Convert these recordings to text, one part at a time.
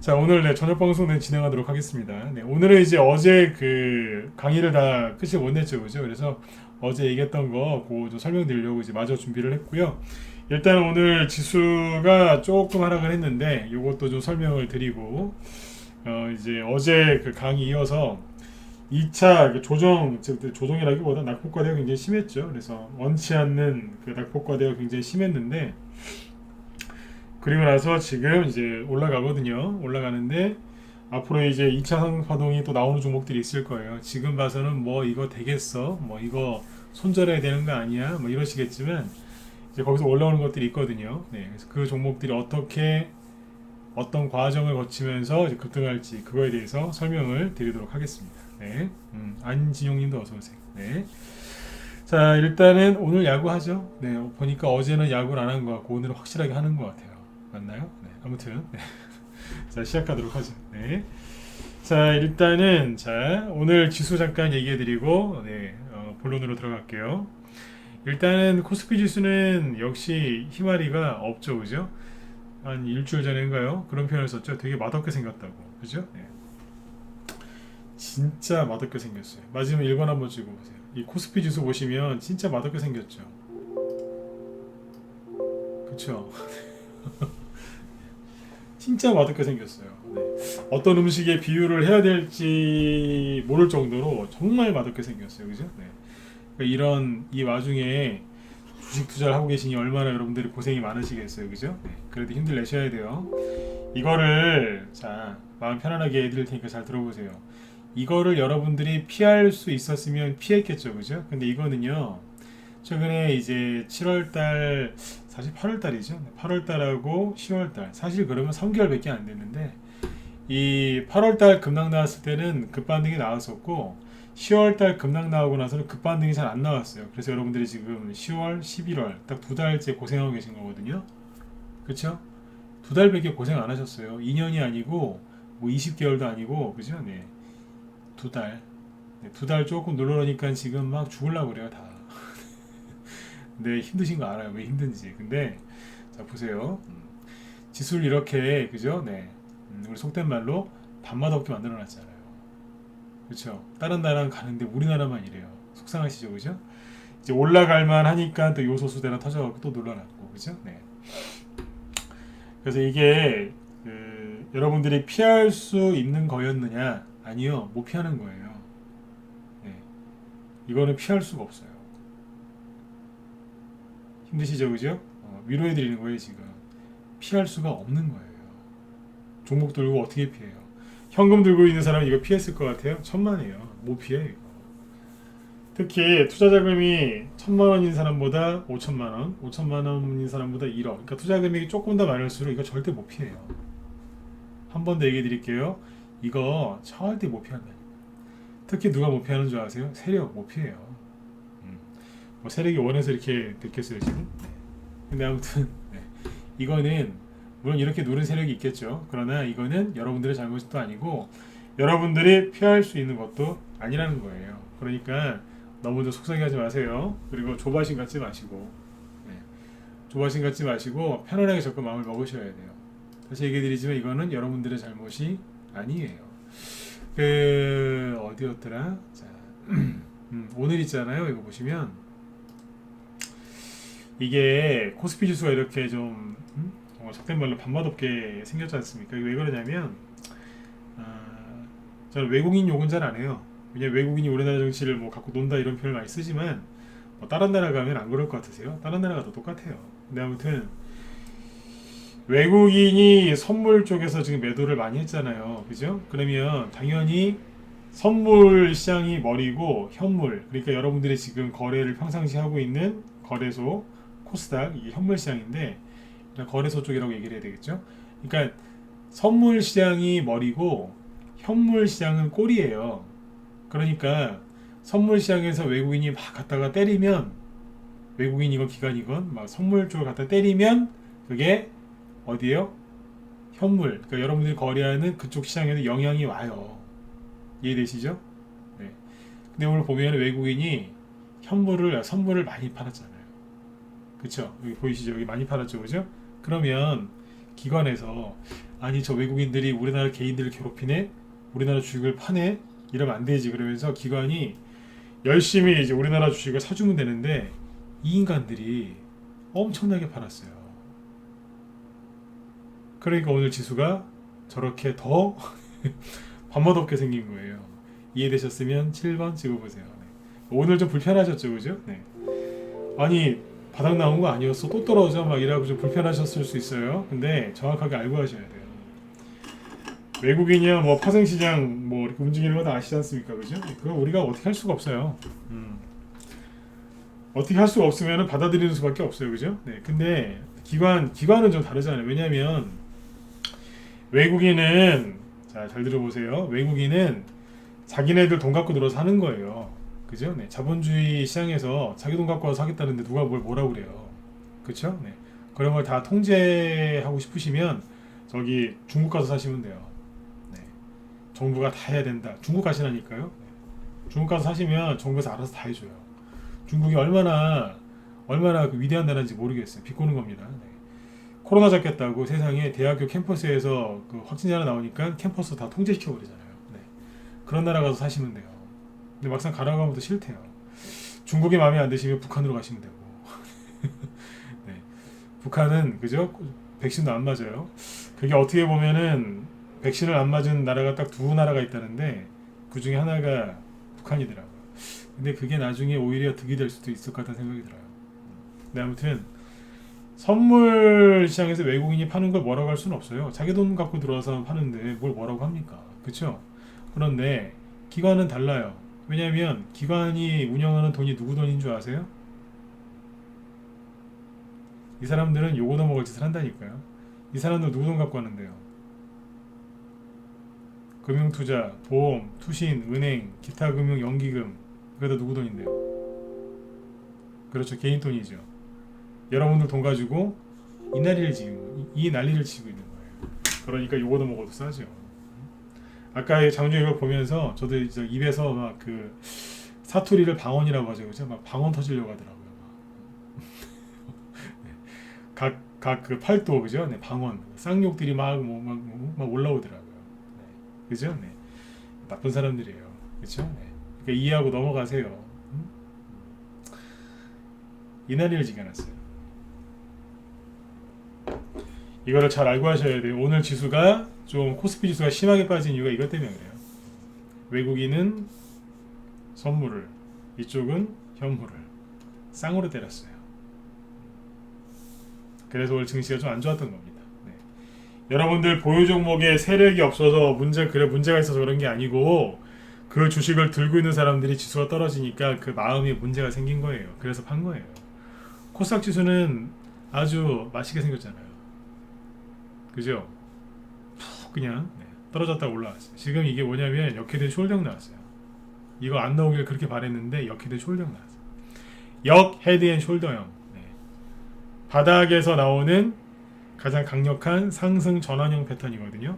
자, 오늘 저녁 방송 진행하도록 하겠습니다. 네, 오늘은 이제 어제 그 강의를 다 끝이 못 냈죠, 그죠? 그래서 어제 얘기했던 거 그거 좀 설명드리려고 이제 마저 준비를 했고요. 일단 오늘 지수가 조금 하락을 했는데 이것도 좀 설명을 드리고 이제 어제 그 강의 이어서 2차 그 조정, 즉 조정이라기보다 낙폭과대가 굉장히 심했죠. 그래서 원치 않는 그 낙폭과대가 굉장히 심했는데 그리고 나서 지금 이제 올라가거든요. 올라가는데 앞으로 이제 2차 상승파동이 또 나오는 종목들이 있을 거예요. 지금 봐서는 뭐 이거 되겠어? 뭐 이거 손절해야 되는 거 아니야? 뭐 이러시겠지만 이제 거기서 올라오는 것들이 있거든요. 네, 그래서 그 종목들이 어떻게 어떤 과정을 거치면서 이제 급등할지 그거에 대해서 설명을 드리도록 하겠습니다. 네, 안진용님도 어서 오세요. 네. 자, 일단은 오늘 야구 하죠. 네, 보니까 어제는 야구를 안 한 것 같고 오늘은 확실하게 하는 것 같아요. 맞나요? 네, 아무튼 네. 자, 시작하도록 하죠. 네. 자, 일단은 자 오늘 지수 잠깐 얘기해드리고 네, 본론으로 들어갈게요. 일단은 코스피 지수는 역시 희마리가 없죠, 그죠? 한 일주일 전인가요? 그런 표현을 썼죠. 되게 맛없게 생겼다고, 그죠? 네. 진짜 맛없게 생겼어요. 마지막 일관 한번 찍어보세요. 이 코스피 지수 보시면 진짜 맛없게 생겼죠. 그쵸? 진짜 맛없게 생겼어요. 네. 어떤 음식에 비유를 해야 될지 모를 정도로 정말 맛없게 생겼어요. 그죠? 네. 그러니까 이런 이 와중에 주식 투자를 하고 계시니 얼마나 여러분들이 고생이 많으시겠어요. 그죠? 네. 그래도 힘들 내셔야 돼요. 이거를 자 마음 편안하게 해드릴 테니까 잘 들어보세요. 이거를 여러분들이 피할 수 있었으면 피했겠죠. 그죠? 근데 이거는요. 최근에 이제 7월달 사실 8월달이죠. 8월달하고 10월달 사실 그러면 3개월밖에 안 됐는데 이 8월달 급락 나왔을 때는 급반등이 나왔었고 10월달 급락 나오고 나서는 급반등이 잘 안 나왔어요. 그래서 여러분들이 지금 10월, 11월 딱 두 달째 고생하고 계신 거거든요. 그렇죠? 두 달밖에 고생 안 하셨어요. 2년이 아니고 뭐 20개월도 아니고 그죠? 네. 두 달. 네, 두 달 조금 눌러놓으니까 지금 막 죽으려고 그래요 다. 네, 힘드신 거 알아요. 왜 힘든지. 근데 자 보세요. 지수를 이렇게 그죠? 네. 우리 속된 말로 밥맛 없게 만들어놨잖아요. 그렇죠? 다른 나라는 가는데 우리나라만 이래요. 속상하시죠, 그죠? 이제 올라갈만 하니까 또 요소수대나 터져갖고 또 놀라놨고, 그죠? 네. 그래서 이게 여러분들이 피할 수 있는 거였느냐? 아니요, 못 피하는 거예요. 네. 이거는 피할 수가 없어요. 힘드시죠, 그죠? 위로해드리는 거예요, 지금. 피할 수가 없는 거예요. 종목 들고 어떻게 피해요? 현금 들고 있는 사람이 이거 피했을 것 같아요? 천만에요. 못 피해, 이거. 특히 투자 자금이 1,000만 원인 사람보다 5천만 원, 5천만 원인 사람보다 1억. 그러니까 투자 금액이 조금 더 많을수록 이거 절대 못 피해요. 한 번 더 얘기해 드릴게요. 이거 절대 못 피한다. 특히 누가 못 피하는 줄 아세요? 세력 못 피해요. 뭐 세력이 원해서 이렇게 됐겠어요 지금. 네. 근데 아무튼 네. 이거는 물론 이렇게 누른 세력이 있겠죠. 그러나 이거는 여러분들의 잘못도 아니고 여러분들이 피할 수 있는 것도 아니라는 거예요. 그러니까 너무도 속상해하지 마세요. 그리고 조바심 갖지 마시고 네. 조바심 갖지 마시고 편안하게 접근 마음을 먹으셔야 돼요. 다시 얘기해드리지만 이거는 여러분들의 잘못이 아니에요. 그 어디였더라? 자, 오늘 있잖아요. 이거 보시면 이게 코스피 지수가 이렇게 좀 속된 말로 밥맛 없게 생겼지 않습니까? 이게 왜 그러냐면 저는 외국인 욕은 잘 안 해요. 왜냐면 외국인이 우리나라 정치를 뭐 갖고 논다 이런 표현을 많이 쓰지만 뭐 다른 나라 가면 안 그럴 것 같으세요? 다른 나라가 더 똑같아요. 근데 아무튼 외국인이 선물 쪽에서 지금 매도를 많이 했잖아요. 그죠? 그러면 당연히 선물 시장이 머리고 현물, 그러니까 여러분들이 지금 거래를 평상시 하고 있는 거래소 코스닥 이게 현물 시장인데 거래소 쪽이라고 얘기를 해야 되겠죠. 그러니까 선물 시장이 머리고 현물 시장은 꼬리예요. 그러니까 선물 시장에서 외국인이 막 갖다가 때리면 외국인이건 기관이건 막 선물 쪽을 갖다 때리면 그게 어디에요? 현물. 그러니까 여러분들이 거래하는 그쪽 시장에도 영향이 와요. 이해되시죠? 네. 근데 오늘 보면 외국인이 선물을 많이 팔았잖아요. 그쵸? 여기 보이시죠? 여기 많이 팔았죠, 그죠? 그러면 기관에서 아니 저 외국인들이 우리나라 개인들을 괴롭히네, 우리나라 주식을 파네, 이러면 안 되지. 그러면서 기관이 열심히 이제 우리나라 주식을 사주면 되는데 이 인간들이 엄청나게 팔았어요. 그러니까 오늘 지수가 저렇게 더 밤맛없게 생긴 거예요. 이해되셨으면 7번 찍어보세요. 네. 오늘 좀 불편하셨죠, 그죠? 네. 아니 바닥 나온 거 아니었어? 또 떨어져? 막 이라고 좀 불편하셨을 수 있어요. 근데 정확하게 알고 하셔야 돼요. 외국인이야 뭐 파생시장 뭐 이렇게 움직이는 거 다 아시지 않습니까, 그죠? 그거 우리가 어떻게 할 수가 없어요. 어떻게 할 수가 없으면 받아들이는 수밖에 없어요, 그죠? 네. 근데 기관은 좀 다르잖아요. 왜냐하면 외국인은 잘 들어보세요. 외국인은 자기네들 돈 갖고 들어서 사는 거예요. 그죠? 네. 자본주의 시장에서 자기 돈 갖고 와서 사겠다는데 누가 뭐라고 그래요. 그쵸? 네. 그런 걸 다 통제하고 싶으시면 저기 중국 가서 사시면 돼요. 네. 정부가 다 해야 된다. 중국 가시라니까요. 네. 중국 가서 사시면 정부에서 알아서 다 해줘요. 중국이 얼마나 그 위대한 나라인지 모르겠어요. 비꼬는 겁니다. 네. 코로나 잡겠다고 세상에 대학교 캠퍼스에서 그 확진자 하나 나오니까 캠퍼스 다 통제시켜 버리잖아요. 네. 그런 나라 가서 사시면 돼요. 근데 막상 가라고 하면 또 싫대요. 중국이 마음에 안 드시면 북한으로 가시면 되고. 네. 북한은 그죠? 백신도 안 맞아요. 그게 어떻게 보면은 백신을 안 맞은 나라가 딱 두 나라가 있다는데 그 중에 하나가 북한이더라고요. 근데 그게 나중에 오히려 득이 될 수도 있을 것 같다는 생각이 들어요. 근데 아무튼 선물 시장에서 외국인이 파는 걸 뭐라고 할 수는 없어요. 자기 돈 갖고 들어와서 파는데 뭘 뭐라고 합니까? 그렇죠? 그런데 기관은 달라요. 왜냐하면 기관이 운영하는 돈이 누구 돈인 줄 아세요? 이 사람들은 요거 넣어먹을 짓을 한다니까요. 이 사람들 누구 돈 갖고 하는데요? 금융투자, 보험, 투신, 은행, 기타 금융, 연기금, 그게 다 누구 돈인데요? 그렇죠. 개인 돈이죠. 여러분들 돈 가지고 이 난리를 치고 있는 거예요. 그러니까 요거 넣어먹어도 싸죠. 아까 장주 이걸 보면서 저도 이제 입에서 막 그 사투리를 방언이라고 하죠, 그죠? 막 방언 터지려고 하더라고요. 각 그 팔도 그죠? 네, 방언 쌍욕들이 막 올라오더라고요. 네, 그죠? 네, 나쁜 사람들이에요, 그렇죠? 네. 그러니까 이해하고 넘어가세요. 이난리를 지겨놨어요. 이거를 잘 알고 하셔야 돼요. 오늘 지수가 좀 코스피 지수가 심하게 빠진 이유가 이것 때문에 그래요. 외국인은 선물을, 이쪽은 현물을 쌍으로 때렸어요. 그래서 오늘 증시가 좀 안 좋았던 겁니다. 네. 여러분들 보유 종목에 세력이 없어서 문제가 있어서 그런 게 아니고 그 주식을 들고 있는 사람들이 지수가 떨어지니까 그 마음에 문제가 생긴 거예요. 그래서 판 거예요. 코스닥 지수는 아주 맛있게 생겼잖아요. 그죠? 푹 그냥 떨어졌다가 올라왔어요. 지금 이게 뭐냐면 역헤드 숄더형 나왔어요. 이거 안 나오길 그렇게 바랬는데 역헤드 숄더형 나왔어요. 역헤드 앤 숄더형. 바닥에서 나오는 가장 강력한 상승 전환형 패턴이거든요.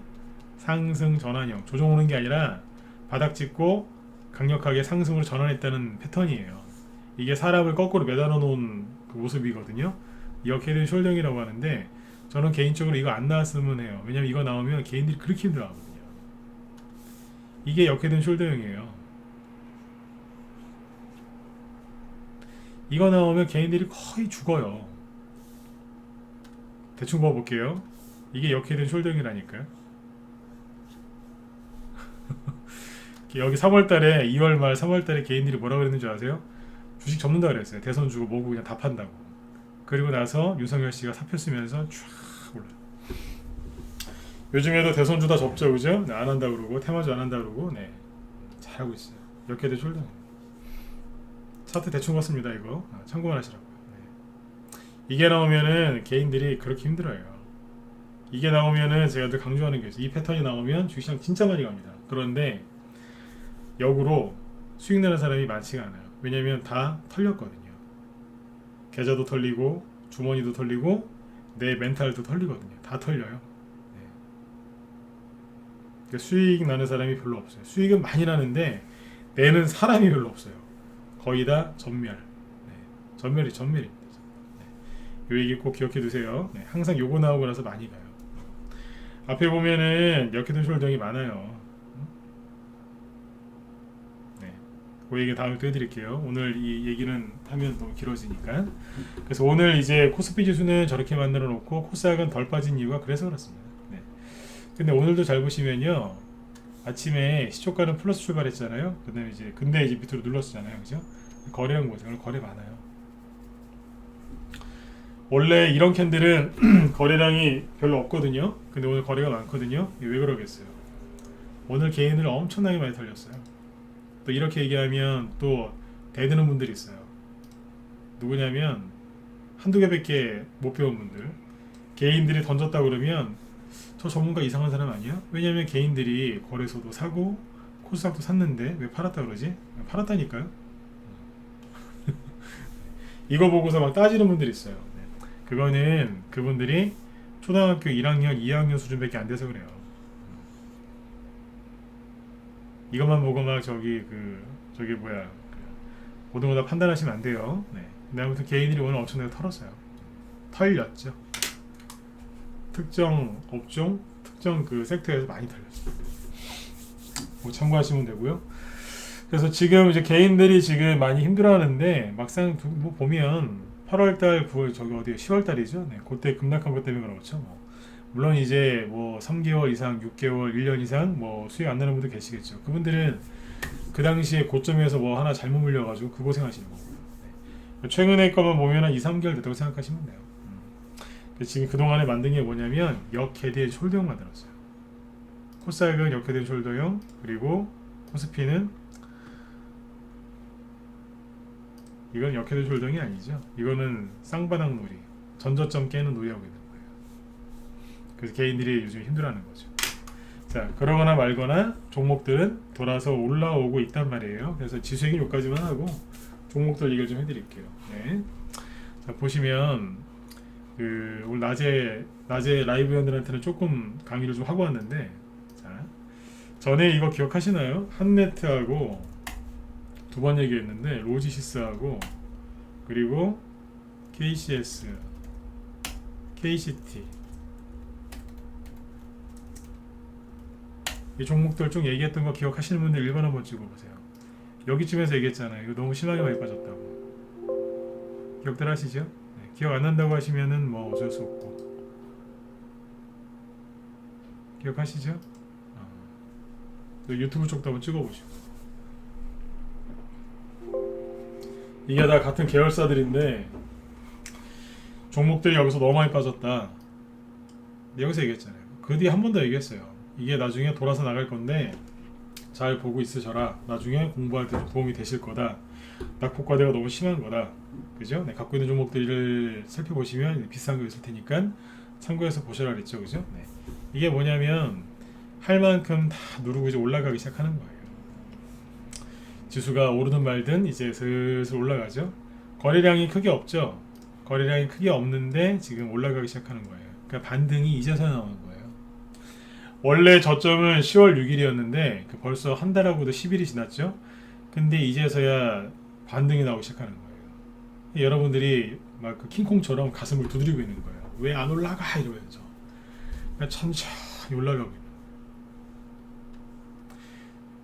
상승 전환형. 조정 오는 게 아니라 바닥 찍고 강력하게 상승으로 전환했다는 패턴이에요. 이게 사람을 거꾸로 매달아 놓은 그 모습이거든요. 역헤드 숄더형이라고 하는데 저는 개인적으로 이거 안 나왔으면 해요. 왜냐면 이거 나오면 개인들이 그렇게 힘들어하거든요. 이게 역헤드 숄더형이에요. 이거 나오면 개인들이 거의 죽어요. 대충 봐볼게요. 이게 역헤드 숄더형이라니까요. 여기 3월달에 2월 말 3월달에 개인들이 뭐라고 그랬는지 아세요? 주식 접는다 그랬어요. 대선 주고 뭐고 그냥 다 판다고. 그리고 나서 윤석열 씨가 사표 쓰면서 쫙 올라요. 요즘에도 대선 주다 접죠, 그죠? 네, 안 한다 그러고 테마주 안 한다 그러고 네 잘하고 있어요. 역헤드 숄더형. 차트 대충 봤습니다. 이거 참고만 하시라고요. 네. 이게 나오면은 개인들이 그렇게 힘들어요. 이게 나오면은 제가 늘 강조하는 게 있어요. 이 패턴이 나오면 주식시장 진짜 많이 갑니다. 그런데 역으로 수익 내는 사람이 많지가 않아요. 왜냐면 다 털렸거든요. 계좌도 털리고 주머니도 털리고 내 멘탈도 털리거든요. 다 털려요. 네. 그러니까 수익 나는 사람이 별로 없어요. 수익은 많이 나는데 내는 사람이 별로 없어요. 거의 다 전멸. 네. 전멸입니다. 네. 이 얘기 꼭 기억해 두세요. 네. 항상 요거 나오고 나서 많이 가요. 앞에 보면은 역헤드 숄더형이 많아요. 네. 그 얘기 다음에 또 해드릴게요. 오늘 이 얘기는 하면 너무 길어지니까. 그래서 오늘 이제 코스피 지수는 저렇게 만들어 놓고 코스닥은 덜 빠진 이유가 그래서 그렇습니다. 네. 근데 오늘도 잘 보시면요. 아침에 시초가는 플러스 출발했잖아요. 그다음에 이제 근데 이제 밑으로 눌렀잖아요. 그죠? 거래량 보세요. 오늘 거래 많아요. 원래 이런 캔들은 거래량이 별로 없거든요. 근데 오늘 거래가 많거든요. 이게 왜 그러겠어요? 오늘 개인을 엄청나게 많이 털렸어요. 또 이렇게 얘기하면 또 대드는 분들이 있어요. 누구냐면 한두 개밖에 못 배운 분들. 개인들이 던졌다 그러면 저 전문가 이상한 사람 아니야? 왜냐면 개인들이 거래소도 사고 코스닥도 샀는데 왜 팔았다 그러지? 팔았다니까요. 이거 보고서 막 따지는 분들이 있어요. 네. 그거는 그분들이 초등학교 1학년, 2학년 수준밖에 안 돼서 그래요. 이것만 보고 막 저기 뭐야 고등어다 판단하시면 안 돼요. 네. 근데 아무튼 개인들이 오늘 엄청나게 털었어요. 털렸죠. 특정 업종, 특정 그 섹터에서 많이 털렸어요. 뭐 참고하시면 되고요. 그래서 지금 이제 개인들이 지금 많이 힘들어하는데 막상 뭐 보면 8월달, 9월 저기 어디 10월달이죠. 네, 그때 급락한 것 때문에 그렇죠. 뭐. 물론 이제 뭐 3개월 이상, 6개월, 1년 이상 뭐 수익 안 나는 분들 계시겠죠. 그분들은 그 당시에 고점에서 뭐 하나 잘못 물려가지고 그 고생하시는 거고요. 네. 최근에 거만 보면 한 2, 3개월 됐다고 생각하시면 돼요. 지금 그동안에 만든 게 뭐냐면 역헤드앤 숄더형 만들었어요. 코스닥은 역헤드앤 숄더형, 그리고 코스피는 이건 역헤드 숄더형이 아니죠. 이거는 쌍바닥 놀이, 전저점 깨는 놀이하고 있는 거예요. 그래서 개인들이 요즘 힘들어하는 거죠. 자, 그러거나 말거나 종목들은 돌아서 올라오고 있단 말이에요. 그래서 지수 얘기는 여기까지만 하고 종목들 얘기를 좀 해드릴게요. 네. 자, 보시면 오늘 낮에 라이브 회원들한테는 조금 강의를 좀 하고 왔는데, 자, 전에 이거 기억하시나요? 한네트하고 두 번 얘기했는데 로지시스하고 그리고 KCS, KCT 이 종목들 쭉 얘기했던 거 기억하시는 분들 1번 한번 찍어보세요. 여기쯤에서 얘기했잖아요. 이거 너무 심하게 많이 빠졌다고. 기억들 하시죠? 네, 기억 안 난다고 하시면은 뭐 어쩔 수 없고. 기억하시죠? 유튜브 쪽도 한번 찍어보시고. 이게 다 같은 계열사들인데 종목들이 여기서 너무 많이 빠졌다. 여기서 얘기했잖아요. 그 뒤에 한 번 더 얘기했어요. 이게 나중에 돌아서 나갈 건데 잘 보고 있으셔라. 나중에 공부할 때 좀 도움이 되실 거다. 낙폭과대가 너무 심한 거다. 그죠? 네, 갖고 있는 종목들을 살펴보시면 비싼 거 있을 테니까 참고해서 보셔라 그랬죠. 그죠? 네. 이게 뭐냐면 할 만큼 다 누르고 이제 올라가기 시작하는 거예요. 지수가 오르든 말든 이제 슬슬 올라가죠. 거래량이 크게 없죠. 거래량이 크게 없는데 지금 올라가기 시작하는 거예요. 그러니까 반등이 이제서 나오는 거예요. 원래 저점은 10월 6일이었는데 벌써 한 달하고도 10일이 지났죠. 근데 이제서야 반등이 나오기 시작하는 거예요. 여러분들이 막 그 킹콩처럼 가슴을 두드리고 있는 거예요. 왜 안 올라가 이러면서. 그러니까 천천히 올라가고 있는.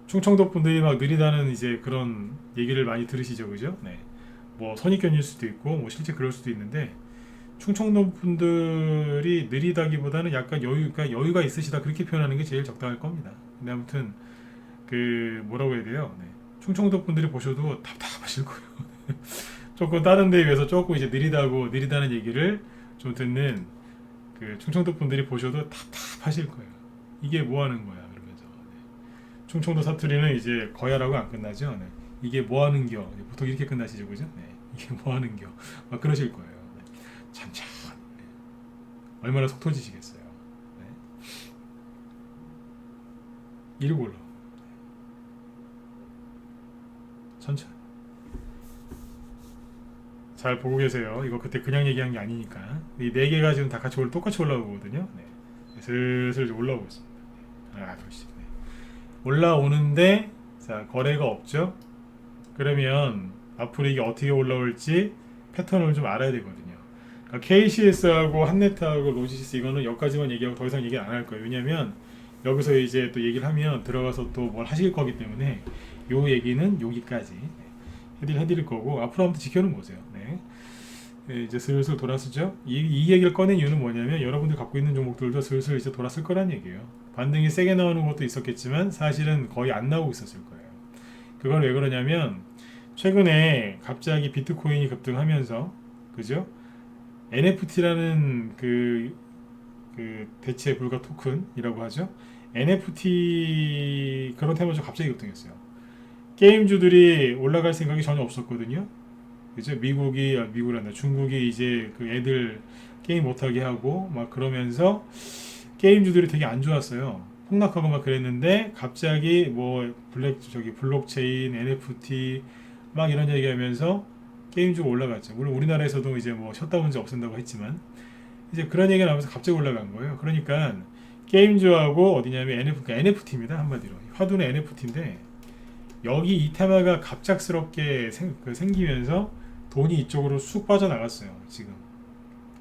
충청도 분들이 막 느리다는 이제 그런 얘기를 많이 들으시죠, 그죠? 네. 뭐 선입견일 수도 있고, 뭐 실제 그럴 수도 있는데, 충청도 분들이 느리다기보다는 약간 여유가 있으시다 그렇게 표현하는 게 제일 적당할 겁니다. 근데 아무튼 그 뭐라고 해야 돼요? 네. 충청도 분들이 보셔도 답답하실 거예요. 조금 다른 데에 비해서 조금 이제 느리다는 얘기를 좀 듣는 그 충청도 분들이 보셔도 답답하실 거예요. 이게 뭐 하는 거야? 충청도 사투리는 이제 거야라고 안 끝나죠. 네. 이게 뭐 하는겨? 보통 이렇게 끝나시죠, 그죠? 네. 이게 뭐 하는겨? 막 그러실 거예요. 네. 천천히. 네. 얼마나 속 터지시겠어요. 네. 이러고 올라. 천천히. 잘 보고 계세요. 이거 그때 그냥 얘기한 게 아니니까. 이 네 개가 지금 다 같이 똑같이 올라오거든요. 네. 슬슬 올라오고 있습니다. 하나, 둘씩. 올라오는데 자 거래가 없죠. 그러면 앞으로 이게 어떻게 올라올지 패턴을 좀 알아야 되거든요. 그러니까 KCS하고 한네트하고 로지시스 이거는 여기까지만 얘기하고 더 이상 얘기 안 할 거예요. 왜냐면 여기서 이제 또 얘기를 하면 들어가서 또 뭘 하실 거기 때문에 요 얘기는 여기까지 해드릴 거고 앞으로 한번 지켜는 보세요. 네. 네, 이제 슬슬 돌아서죠. 이 얘기를 꺼낸 이유는 뭐냐면 여러분들 갖고 있는 종목들도 슬슬 이제 돌아설 거란 얘기예요. 반등이 세게 나오는 것도 있었겠지만 사실은 거의 안 나오고 있었을 거예요. 그건 왜 그러냐면 최근에 갑자기 비트코인이 급등하면서 그죠? NFT라는 그 대체 불가 토큰이라고 하죠. NFT 그런 테마주 갑자기 급등했어요. 게임주들이 올라갈 생각이 전혀 없었거든요. 그죠? 미국이란다. 중국이 이제 그 애들 게임 못하게 하고 막 그러면서 게임주들이 되게 안 좋았어요. 폭락하고 막 그랬는데 갑자기 뭐 블록체인, NFT 막 이런 얘기하면서 게임주가 올라갔죠. 물론 우리나라에서도 이제 뭐 셧다운제 없앤다고 했지만 이제 그런 얘기가 나오면서 갑자기 올라간 거예요. 그러니까 게임주하고 어디냐면 NFT입니다. 한마디로 화두는 NFT인데 여기 이 테마가 갑작스럽게 생기면서 돈이 이쪽으로 쑥 빠져나갔어요. 지금.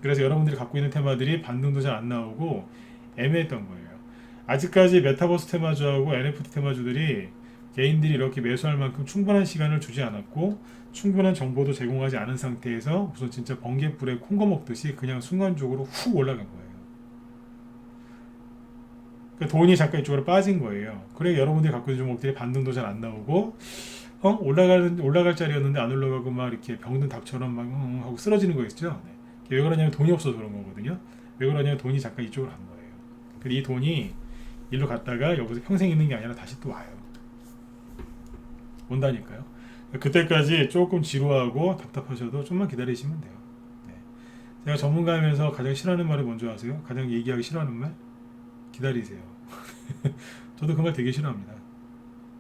그래서 여러분들이 갖고 있는 테마들이 반등도 잘 안 나오고 애매했던 거예요. 아직까지 메타버스 테마주하고 NFT 테마주들이 개인들이 이렇게 매수할 만큼 충분한 시간을 주지 않았고 충분한 정보도 제공하지 않은 상태에서 무슨 진짜 번개불에 콩거 먹듯이 그냥 순간적으로 훅 올라간 거예요. 그러니까 돈이 잠깐 이쪽으로 빠진 거예요. 그래 여러분들이 갖고 있는 종목들이 반등도 잘 안 나오고 올라갈 자리였는데 안 올라가고 막 이렇게 병든 닭처럼 막 하고 쓰러지는 거였죠. 네. 왜 그러냐면 돈이 없어서 그런 거거든요. 왜 그러냐면 돈이 잠깐 이쪽으로 간 거예요. 근데 이 돈이 일로 갔다가 여기서 평생 있는 게 아니라 다시 또 와요. 온다니까요. 그때까지 조금 지루하고 답답하셔도 좀만 기다리시면 돼요. 네. 제가 전문가이면서 가장 싫어하는 말이 뭔지 아세요? 가장 얘기하기 싫어하는 말? 기다리세요. 저도 그 말 되게 싫어합니다.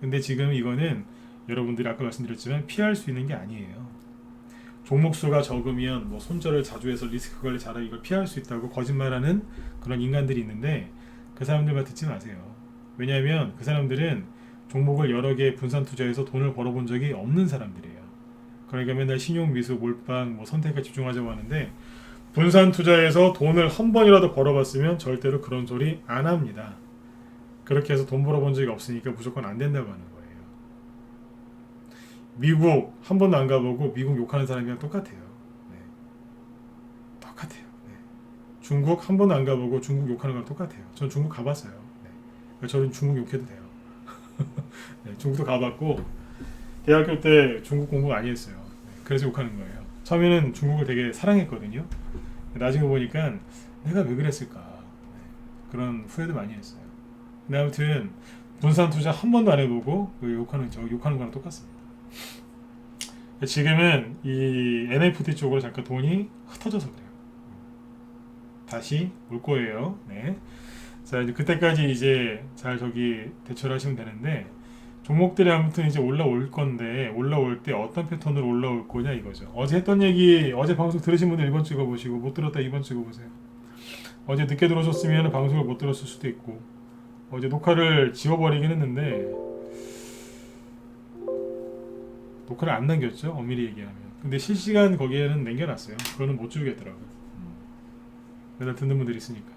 근데 지금 이거는 여러분들이 아까 말씀드렸지만 피할 수 있는 게 아니에요. 종목 수가 적으면 뭐 손절을 자주 해서 리스크 관리 잘하고 이걸 피할 수 있다고 거짓말하는 그런 인간들이 있는데 그 사람들만 듣지 마세요. 왜냐하면 그 사람들은 종목을 여러 개 분산 투자해서 돈을 벌어본 적이 없는 사람들이에요. 그러니까 맨날 신용, 미수, 몰빵, 뭐 선택에 집중하자고 하는데 분산 투자해서 돈을 한 번이라도 벌어봤으면 절대로 그런 소리 안 합니다. 그렇게 해서 돈 벌어본 적이 없으니까 무조건 안 된다고 하는 거예요. 미국 한 번도 안 가보고 미국 욕하는 사람이랑 똑같아요. 네. 똑같아요. 네. 중국 한 번도 안 가보고 중국 욕하는 거랑 똑같아요. 전 중국 가봤어요. 네. 저는 중국 욕해도 돼요. 네, 중국도 가봤고 대학교 때 중국 공부 많이 했어요. 네, 그래서 욕하는 거예요. 처음에는 중국을 되게 사랑했거든요. 나중에 보니까 내가 왜 그랬을까 네, 그런 후회도 많이 했어요. 근데 아무튼 분산 투자 한 번도 안 해보고 욕하는 거랑 똑같습니다. 지금은 이 NFT 쪽으로 잠깐 돈이 흩어져서 그래요. 다시 올 거예요. 네. 자 이제 그때까지 이제 잘 대처를 하시면 되는데 종목들이 아무튼 이제 올라올 건데 올라올 때 어떤 패턴으로 올라올 거냐 이거죠. 어제 했던 얘기 어제 방송 들으신 분들 1번 찍어보시고 못 들었다 2번 찍어보세요. 어제 늦게 들어오셨으면 방송을 못 들었을 수도 있고 어제 녹화를 지워버리긴 했는데 녹화를 안 남겼죠. 엄밀히 얘기하면. 근데 실시간 거기에는 남겨놨어요. 그거는 못 지우겠더라고요. 맨날 듣는 분들이 있으니까.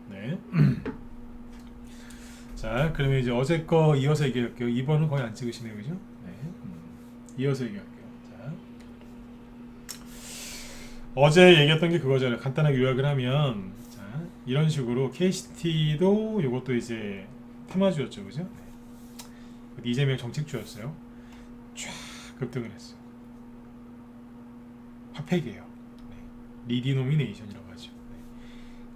네. 자, 그러면 이제 어제 거 이어서 얘기할게요. 2번은 거의 안 찍으시네요, 그죠? 네. 이어서 얘기할게요. 자, 어제 얘기했던 게 그거잖아요. 간단하게 요약을 하면, 자, 이런 식으로 KCT도 이것도 이제 테마주였죠, 그죠? 네. 이재명 정책주였어요. 쫙 급등을 했어요. 화폐계요. 네. 리디노미네이션이라고 하죠.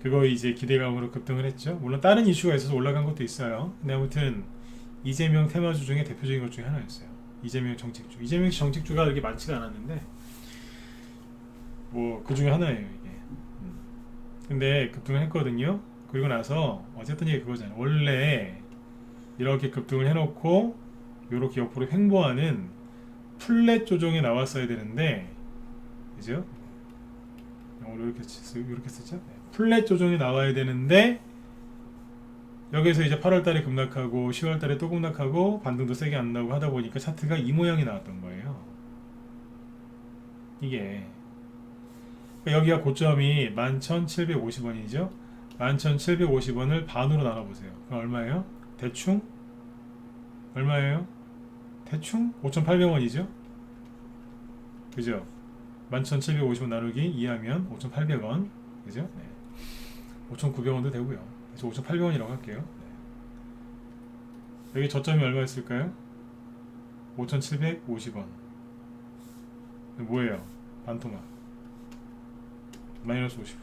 그거 이제 기대감으로 급등을 했죠. 물론 다른 이슈가 있어서 올라간 것도 있어요. 근데 아무튼 이재명 테마주 중에 대표적인 것 중에 하나였어요. 이재명 정책주. 이재명 정책주가 이렇게 많지가 않았는데 뭐 그 중에 하나예요 이게. 근데 급등을 했거든요. 그리고 나서 어쨌든 얘기 그거잖아요. 원래 이렇게 급등을 해놓고 이렇게 옆으로 횡보하는 플랫 조정이 나왔어야 되는데, 그죠? 영어로 이렇게 쓰죠. 플랫 조정이 나와야 되는데 여기서 이제 8월달에 급락하고 10월달에 또 급락하고 반등도 세게 안 나오고 하다 보니까 차트가 이 모양이 나왔던 거예요. 이게 여기가 고점이 11,750원이죠. 11,750원을 반으로 나눠보세요. 그럼 얼마예요? 대충 얼마예요? 대충 5,800원이죠. 그죠? 11,750원 나누기 2하면 5,800원. 그죠? 네. 5,900원도 되고요. 그래서 5,800원이라고 할게요. 네. 여기 저점이 얼마였을까요? 5,750원. 뭐예요? 반토막. 마이너스 50%.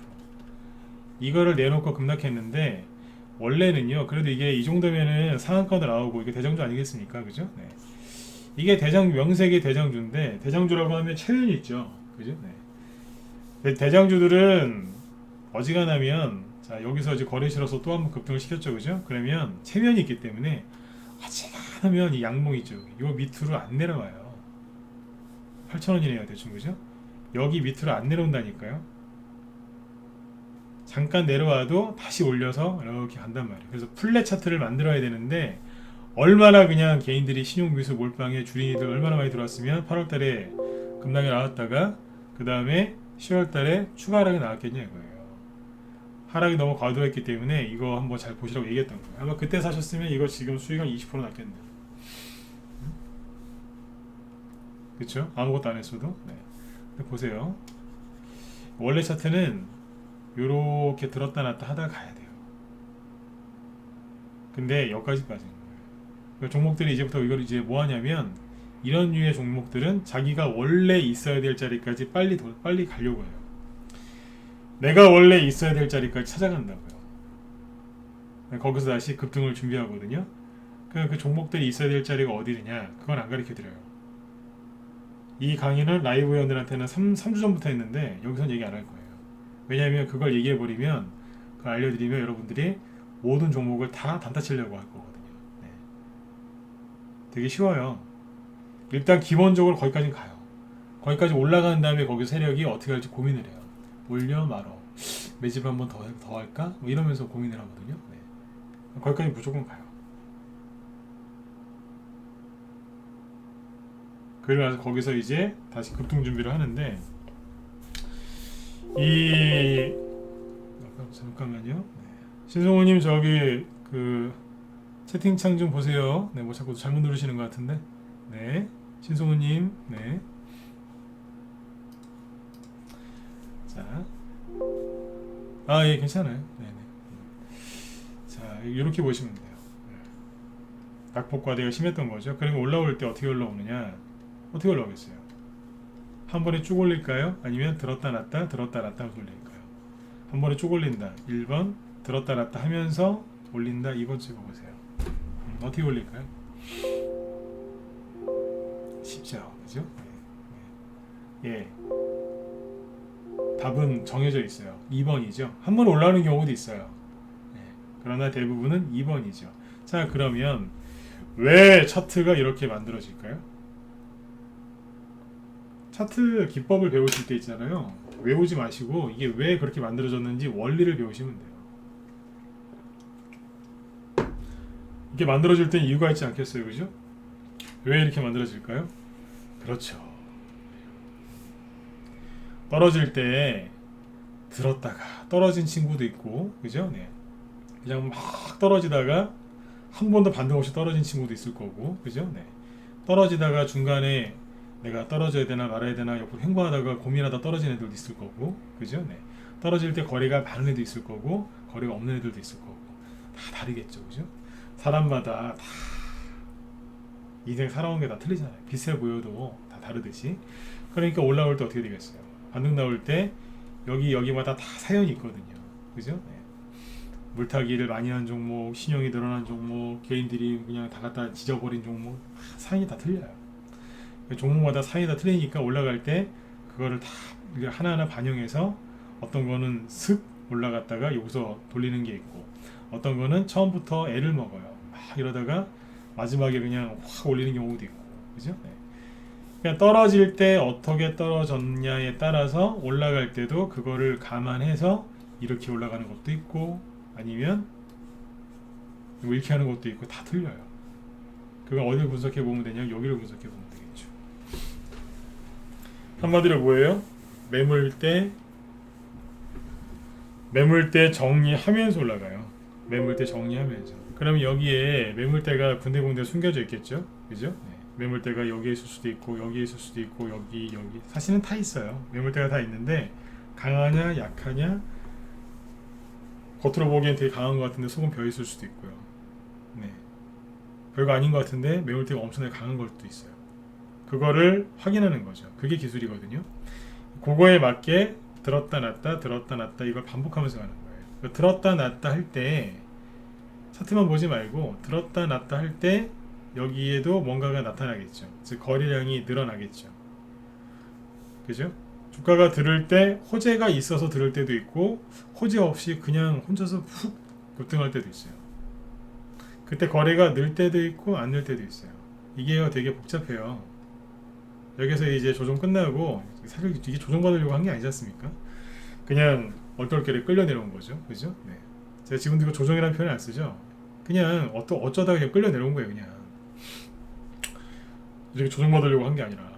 이거를 내놓고 급락했는데 원래는요. 그래도 이게 이 정도면은 상한가도 나오고 이게 대장주 아니겠습니까? 그죠? 네. 이게 명색의 대장주인데 대장주라고 하면 체면이 있죠. 그죠? 네. 대장주들은 어지간하면 자 여기서 이제 거래 실어서 또 한 번 급등을 시켰죠. 그죠? 그러면 체면이 있기 때문에 어지간하면 이 양봉 있죠. 요 밑으로 안 내려와요. 8,000원이네요. 대충 그죠? 여기 밑으로 안 내려온다니까요. 잠깐 내려와도 다시 올려서 이렇게 간단 말이에요. 그래서 플랫 차트를 만들어야 되는데 얼마나 그냥 개인들이 신용미수 몰빵에 줄이니들 얼마나 많이 들어왔으면 8월달에 급락이 나왔다가 그 다음에 10월달에 추가 하락이 나왔겠냐 이거예요. 하락이 너무 과도했기 때문에 이거 한번 잘 보시라고 얘기했던 거예요. 아마 그때 사셨으면 이거 지금 수익 한 20% 났겠네요. 그쵸? 아무것도 안 했어도. 네. 보세요. 원래 차트는 요렇게 들었다 놨다 하다가 가야 돼요. 근데 여기까지 빠진 거예요. 그러니까 종목들이 이제부터 이걸 이제 뭐 하냐면 이런 류의 종목들은 자기가 원래 있어야 될 자리까지 빨리 가려고 해요. 내가 원래 있어야 될 자리까지 찾아간다고요. 거기서 다시 급등을 준비하거든요. 그 종목들이 있어야 될 자리가 어디냐 그건 안 가르쳐 드려요. 이 강의는 라이브 회원들한테는 3주 전부터 했는데 여기선 얘기 안 할 거예요. 왜냐하면 그걸 얘기해 버리면 그걸 알려드리면 여러분들이 모든 종목을 다 단타 치려고 할 거거든요. 네. 되게 쉬워요. 일단 기본적으로 거기까지 가요. 거기까지 올라간 다음에 거기 세력이 어떻게 할지 고민을 해요. 올려 말어. 매집 한번 더 할까? 뭐 이러면서 고민을 하거든요. 네. 거기까지 무조건 가요. 그래서 거기서 이제 다시 급등 준비를 하는데 잠깐만요. 네. 신성우님 저기 그 채팅창 좀 보세요. 네, 뭐 자꾸 잘못 누르시는 것 같은데. 네, 신성우님. 네. 자, 예, 괜찮아요. 네네. 자, 이렇게 보시면 돼요. 낙폭과대가 심했던 거죠. 그러면 올라올 때 어떻게 올라오느냐? 어떻게 올라오겠어요? 한 번에 쭉 올릴까요? 아니면 들었다 놨다 올릴까요? 한 번에 쭉 올린다. 1번 들었다 놨다 하면서 올린다. 2번 찍어보세요. 어떻게 올릴까요? 쉽죠. 그죠? 예. 예. 답은 정해져 있어요. 2번이죠. 한 번 올라오는 경우도 있어요. 예. 그러나 대부분은 2번이죠. 자, 그러면 왜 차트가 이렇게 만들어질까요? 차트 기법을 배우실 때 있잖아요. 외우지 마시고 이게 왜 그렇게 만들어졌는지 원리를 배우시면 돼요. 이게 만들어질 땐 이유가 있지 않겠어요, 그죠? 왜 이렇게 만들어질까요? 그렇죠. 떨어질 때 들었다가 떨어진 친구도 있고, 그죠? 네. 그냥 막 떨어지다가 한 번도 반등 없이 떨어진 친구도 있을 거고, 그죠? 네. 떨어지다가 중간에 내가 떨어져야 되나 말아야 되나 옆으로 횡보하다가 고민하다 떨어진 애들도 있을 거고, 그죠? 네. 떨어질 때 거래가 많은 애도 있을 거고, 거래가 없는 애들도 있을 거고, 다 다르겠죠, 그죠? 사람마다 다 인생 살아온 게 다 틀리잖아요. 비슷해 보여도 다 다르듯이. 그러니까 올라올 때 어떻게 되겠어요? 반등 나올 때 여기마다 다 사연이 있거든요, 그죠? 네. 물타기를 많이 한 종목, 신용이 늘어난 종목, 개인들이 그냥 다 갖다 지져버린 종목, 사연이 다 틀려요. 종목마다 사연이 다 틀리니까 올라갈 때 그거를 다 하나하나 반영해서 어떤 거는 슥 올라갔다가 여기서 돌리는 게 있고, 어떤 거는 처음부터 애를 먹어요. 막 이러다가 마지막에 그냥 확 올리는 경우도 있고, 그죠? 네. 그냥 떨어질 때 어떻게 떨어졌냐에 따라서 올라갈 때도 그거를 감안해서 이렇게 올라가는 것도 있고, 아니면 뭐 이렇게 하는 것도 있고, 다 틀려요. 그걸 어디를 분석해 보면 되냐? 여기를 분석해 보면 되겠죠. 한마디로 뭐예요? 매물 때 매물대 정리하면서 올라가요. 매물대 정리하면서. 그러면 여기에 매물대가 군데군데 숨겨져 있겠죠, 그죠? 네. 매물대가 여기에 있을 수도 있고 여기에 있을 수도 있고 여기 사실은 다 있어요. 매물대가 다 있는데 강하냐 약하냐, 겉으로 보기엔 되게 강한 것 같은데 속은 벼 있을 수도 있고요. 네. 별거 아닌 것 같은데 매물대가 엄청나게 강한 것도 있어요. 그거를 확인하는 거죠. 그게 기술이거든요. 그거에 맞게 들었다 놨다 들었다 놨다 이걸 반복하면서 가는 거예요. 들었다 놨다 할 때 차트만 보지 말고 들었다 놨다 할 때 여기에도 뭔가가 나타나겠죠. 즉 거래량이 늘어나겠죠. 그죠? 주가가 들을 때 호재가 있어서 들을 때도 있고 호재 없이 그냥 혼자서 훅 급등할 때도 있어요. 그때 거래가 늘 때도 있고 안 늘 때도 있어요. 이게 되게 복잡해요. 여기서 이제 조정 끝나고 사실 이게 조정받으려고 한 게 아니지 않습니까? 그냥 얼떨결에 끌려 내려온 거죠. 그죠? 네. 제가 지금도 이거 조정이라는 표현을 안 쓰죠. 그냥 어쩌다가 그냥 끌려 내려온 거예요. 그냥 이렇게 조정받으려고 한 게 아니라.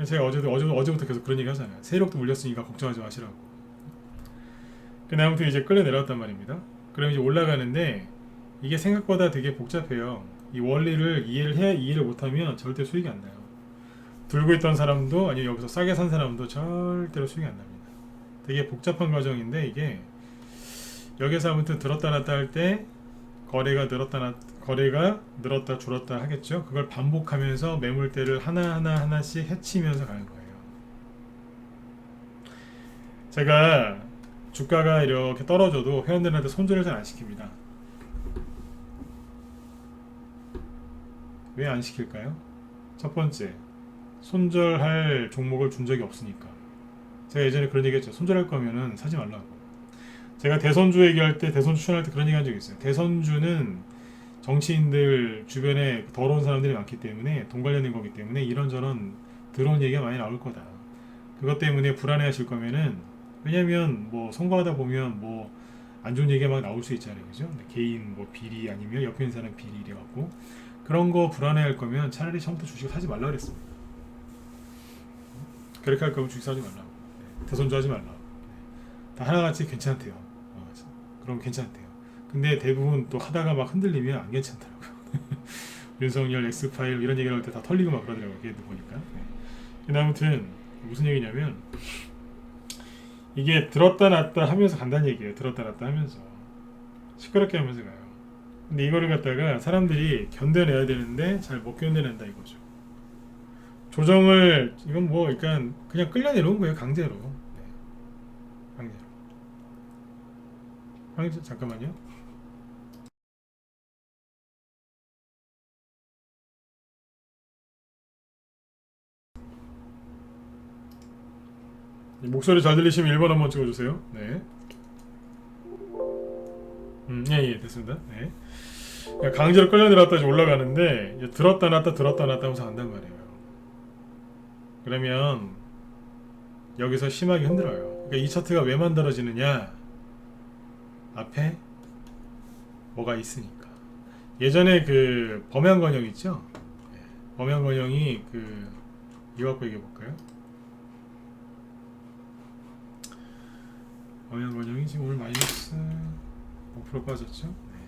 제가 어제부터 계속 그런 얘기 하잖아요. 세력도 물렸으니까 걱정하지 마시라고. 근데 아무튼 이제 끌려 내려왔단 말입니다. 그럼 이제 올라가는데 이게 생각보다 되게 복잡해요. 이 원리를 이해를 못하면 절대 수익이 안 나요. 들고 있던 사람도 아니면 여기서 싸게 산 사람도 절대로 수익이 안 납니다. 되게 복잡한 과정인데 이게 여기서 아무튼 들었다 놨다 할 때 거래가 늘었다 줄었다 하겠죠. 그걸 반복하면서 매물대를 하나씩 해치면서 가는 거예요. 제가 주가가 이렇게 떨어져도 회원들한테 손절을 잘 안 시킵니다. 왜 안 시킬까요? 첫 번째, 손절할 종목을 준 적이 없으니까. 제가 예전에 그런 얘기 했죠. 손절할 거면은 사지 말라고. 제가 대선주 얘기할 때, 대선주 추천할 때 그런 얘기 한 적이 있어요. 대선주는 정치인들 주변에 더러운 사람들이 많기 때문에, 돈 관련된 거기 때문에 이런저런 더러운 얘기가 많이 나올 거다. 그것 때문에 불안해 하실 거면은, 왜냐면 뭐 선거하다 보면 뭐 안 좋은 얘기가 막 나올 수 있잖아요. 그죠? 개인 뭐 비리 아니면 옆에 있는 사람 비리 이래갖고 그런 거 불안해 할 거면 차라리 처음부터 주식 사지 말라 그랬습니다. 그렇게 할 거면 주식 사지 말라고. 대선주 하지 말라고. 다 하나같이 괜찮대요. 그럼 괜찮대요. 근데 대부분 또 하다가 막 흔들리면 안 괜찮더라고요. 윤석열 X파일 이런 얘기를 할 때 다 털리고 막 그러더라고요. 걔들 보니까. 네. 근데 아무튼 무슨 얘기냐면 이게 들었다 놨다 하면서 간다는 얘기예요. 들었다 놨다 하면서 시끄럽게 하면서 가요. 근데 이거를 갖다가 사람들이 견뎌내야 되는데 잘 못 견뎌낸다 이거죠. 조정을 이건 뭐 그러니까 그냥 끌려 내려온 거예요. 강제로. 네. 강제로. 잠깐만요. 목소리 잘 들리시면 1번 한번 찍어주세요. 네. 예, 됐습니다. 네. 강제로 끌려 내려왔다 올라가는데 이제 들었다 놨다 하면서 간단 말이에요. 그러면 여기서 심하게 흔들어요. 그러니까 이 차트가 왜 만들어지느냐? 앞에 뭐가 있으니까. 예전에 그 범양건영 있죠? 네. 범양건영이 이거 갖고 얘기해 볼까요? 범양건영이 지금 오늘 마이너스 5% 빠졌죠? 네.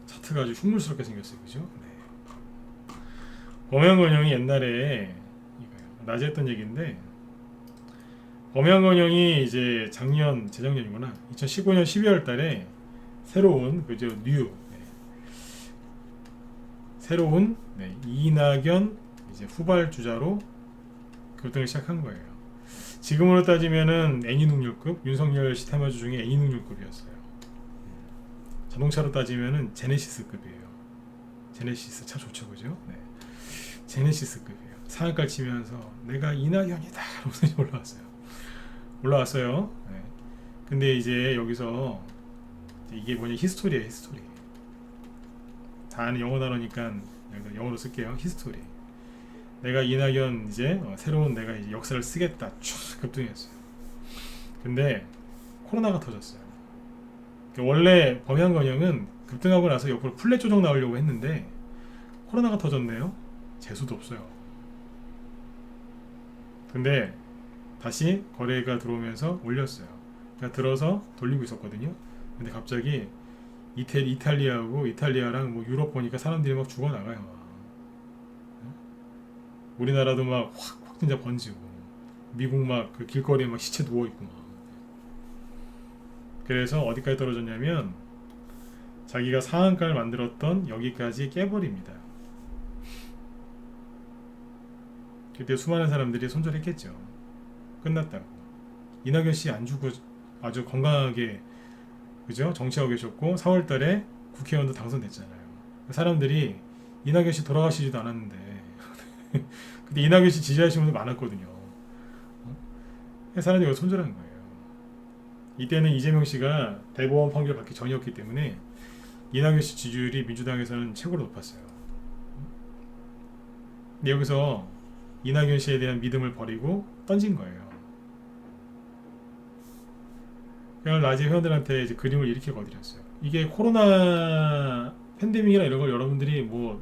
차트가 아주 흉물스럽게 생겼어요, 그죠? 네. 범양건영이 옛날에 낮에 했던 얘기인데 범양건영이 이제 재작년이구나 2015년 12월 달에 새로운 그죠 새로운 이낙연 이제 후발 주자로 급등을 시작한 거예요. 지금으로 따지면은 애니능률급 윤석열 시테마주 중에 애니능률급이었어요. 자동차로 따지면은 제네시스급이에요. 제네시스 차 좋죠, 그죠? 네. 제네시스급이에요. 상한가를 치면서 내가 이낙연이다 이러면서 올라왔어요. 네. 근데 이제 여기서 이게 뭐냐 히스토리예요. 히스토리. 다 아는 영어 단어니까 영어로 쓸게요. 히스토리. 내가 이낙연 이제 새로운 내가 이제 역사를 쓰겠다 쫙 급등했어요. 근데 코로나가 터졌어요. 원래 범양건영은 급등하고 나서 옆으로 플랫 조정 나오려고 했는데 코로나가 터졌네요. 재수도 없어요. 근데 다시 거래가 들어오면서 올렸어요. 그러니까 들어서 돌리고 있었거든요. 근데 갑자기 이탈리아랑 뭐 유럽 보니까 사람들이 막 죽어나가요. 막. 우리나라도 막 확 진짜 번지고, 미국 막 그 길거리에 막 시체 누워있고 막. 그래서 어디까지 떨어졌냐면 자기가 상한가를 만들었던 여기까지 깨버립니다. 그때 수많은 사람들이 손절했겠죠. 끝났다고. 이낙연 씨 안 죽고 아주 건강하게, 그죠? 정치하고 계셨고 4월달에 국회의원도 당선됐잖아요. 사람들이 이낙연 씨 돌아가시지도 않았는데 근데 이낙연 씨 지지하시는 분들 많았거든요. 사람들이 손절한 거예요. 이때는 이재명 씨가 대법원 판결 받기 전이었기 때문에 이낙연 씨 지지율이 민주당에서는 최고로 높았어요. 근데 여기서 이낙연 씨에 대한 믿음을 버리고 던진 거예요. 그냥 라지 회원들한테 이제 그림을 이렇게 거드렸어요. 이게 코로나 팬데믹이나 이런 걸 여러분들이 뭐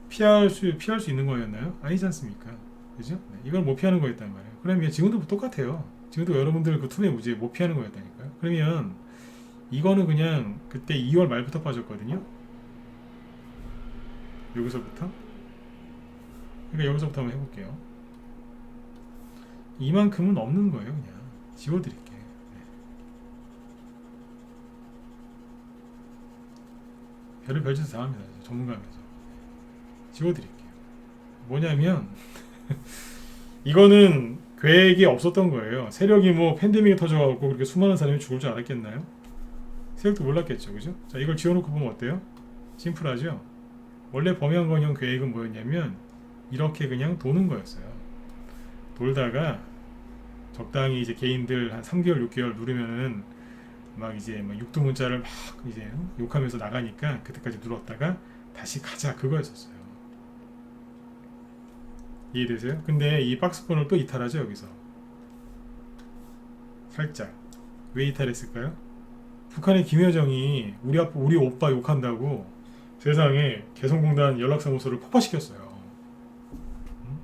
피할 수 있는 거였나요? 아니지 않습니까? 그죠? 네, 이걸 못 피하는 거였단 말이에요. 그러면 지금도 똑같아요. 지금도 여러분들 그 투매 무지에 못 피하는 거였다니까요. 그러면 이거는 그냥 그때 2월 말부터 빠졌거든요. 여기서부터. 그러니까 여기서부터 한번 해볼게요. 이만큼은 없는 거예요. 그냥 지워드릴게. 별을 별짓을 다 합니다. 전문가면서 지워드릴게요. 뭐냐면 이거는 계획이 없었던 거예요. 세력이 뭐 팬데믹이 터져갖고 그렇게 수많은 사람이 죽을 줄 알았겠나요? 세력도 몰랐겠죠, 그죠? 자, 이걸 지워놓고 보면 어때요? 심플하죠? 원래 범양건형 계획은 뭐였냐면 이렇게 그냥 도는 거였어요. 돌다가 적당히 이제 개인들 한 3개월, 6개월 누르면은 막 이제 막 육두문자를 막 이제 욕하면서 나가니까 그때까지 눌렀다가 다시 가자 그거였었어요. 이해되세요? 근데 이 박스폰을 또 이탈하죠. 여기서 살짝 왜 이탈했을까요? 북한의 김여정이 우리 오빠 욕한다고 세상에 개성공단 연락사무소를 폭파시켰어요. 응?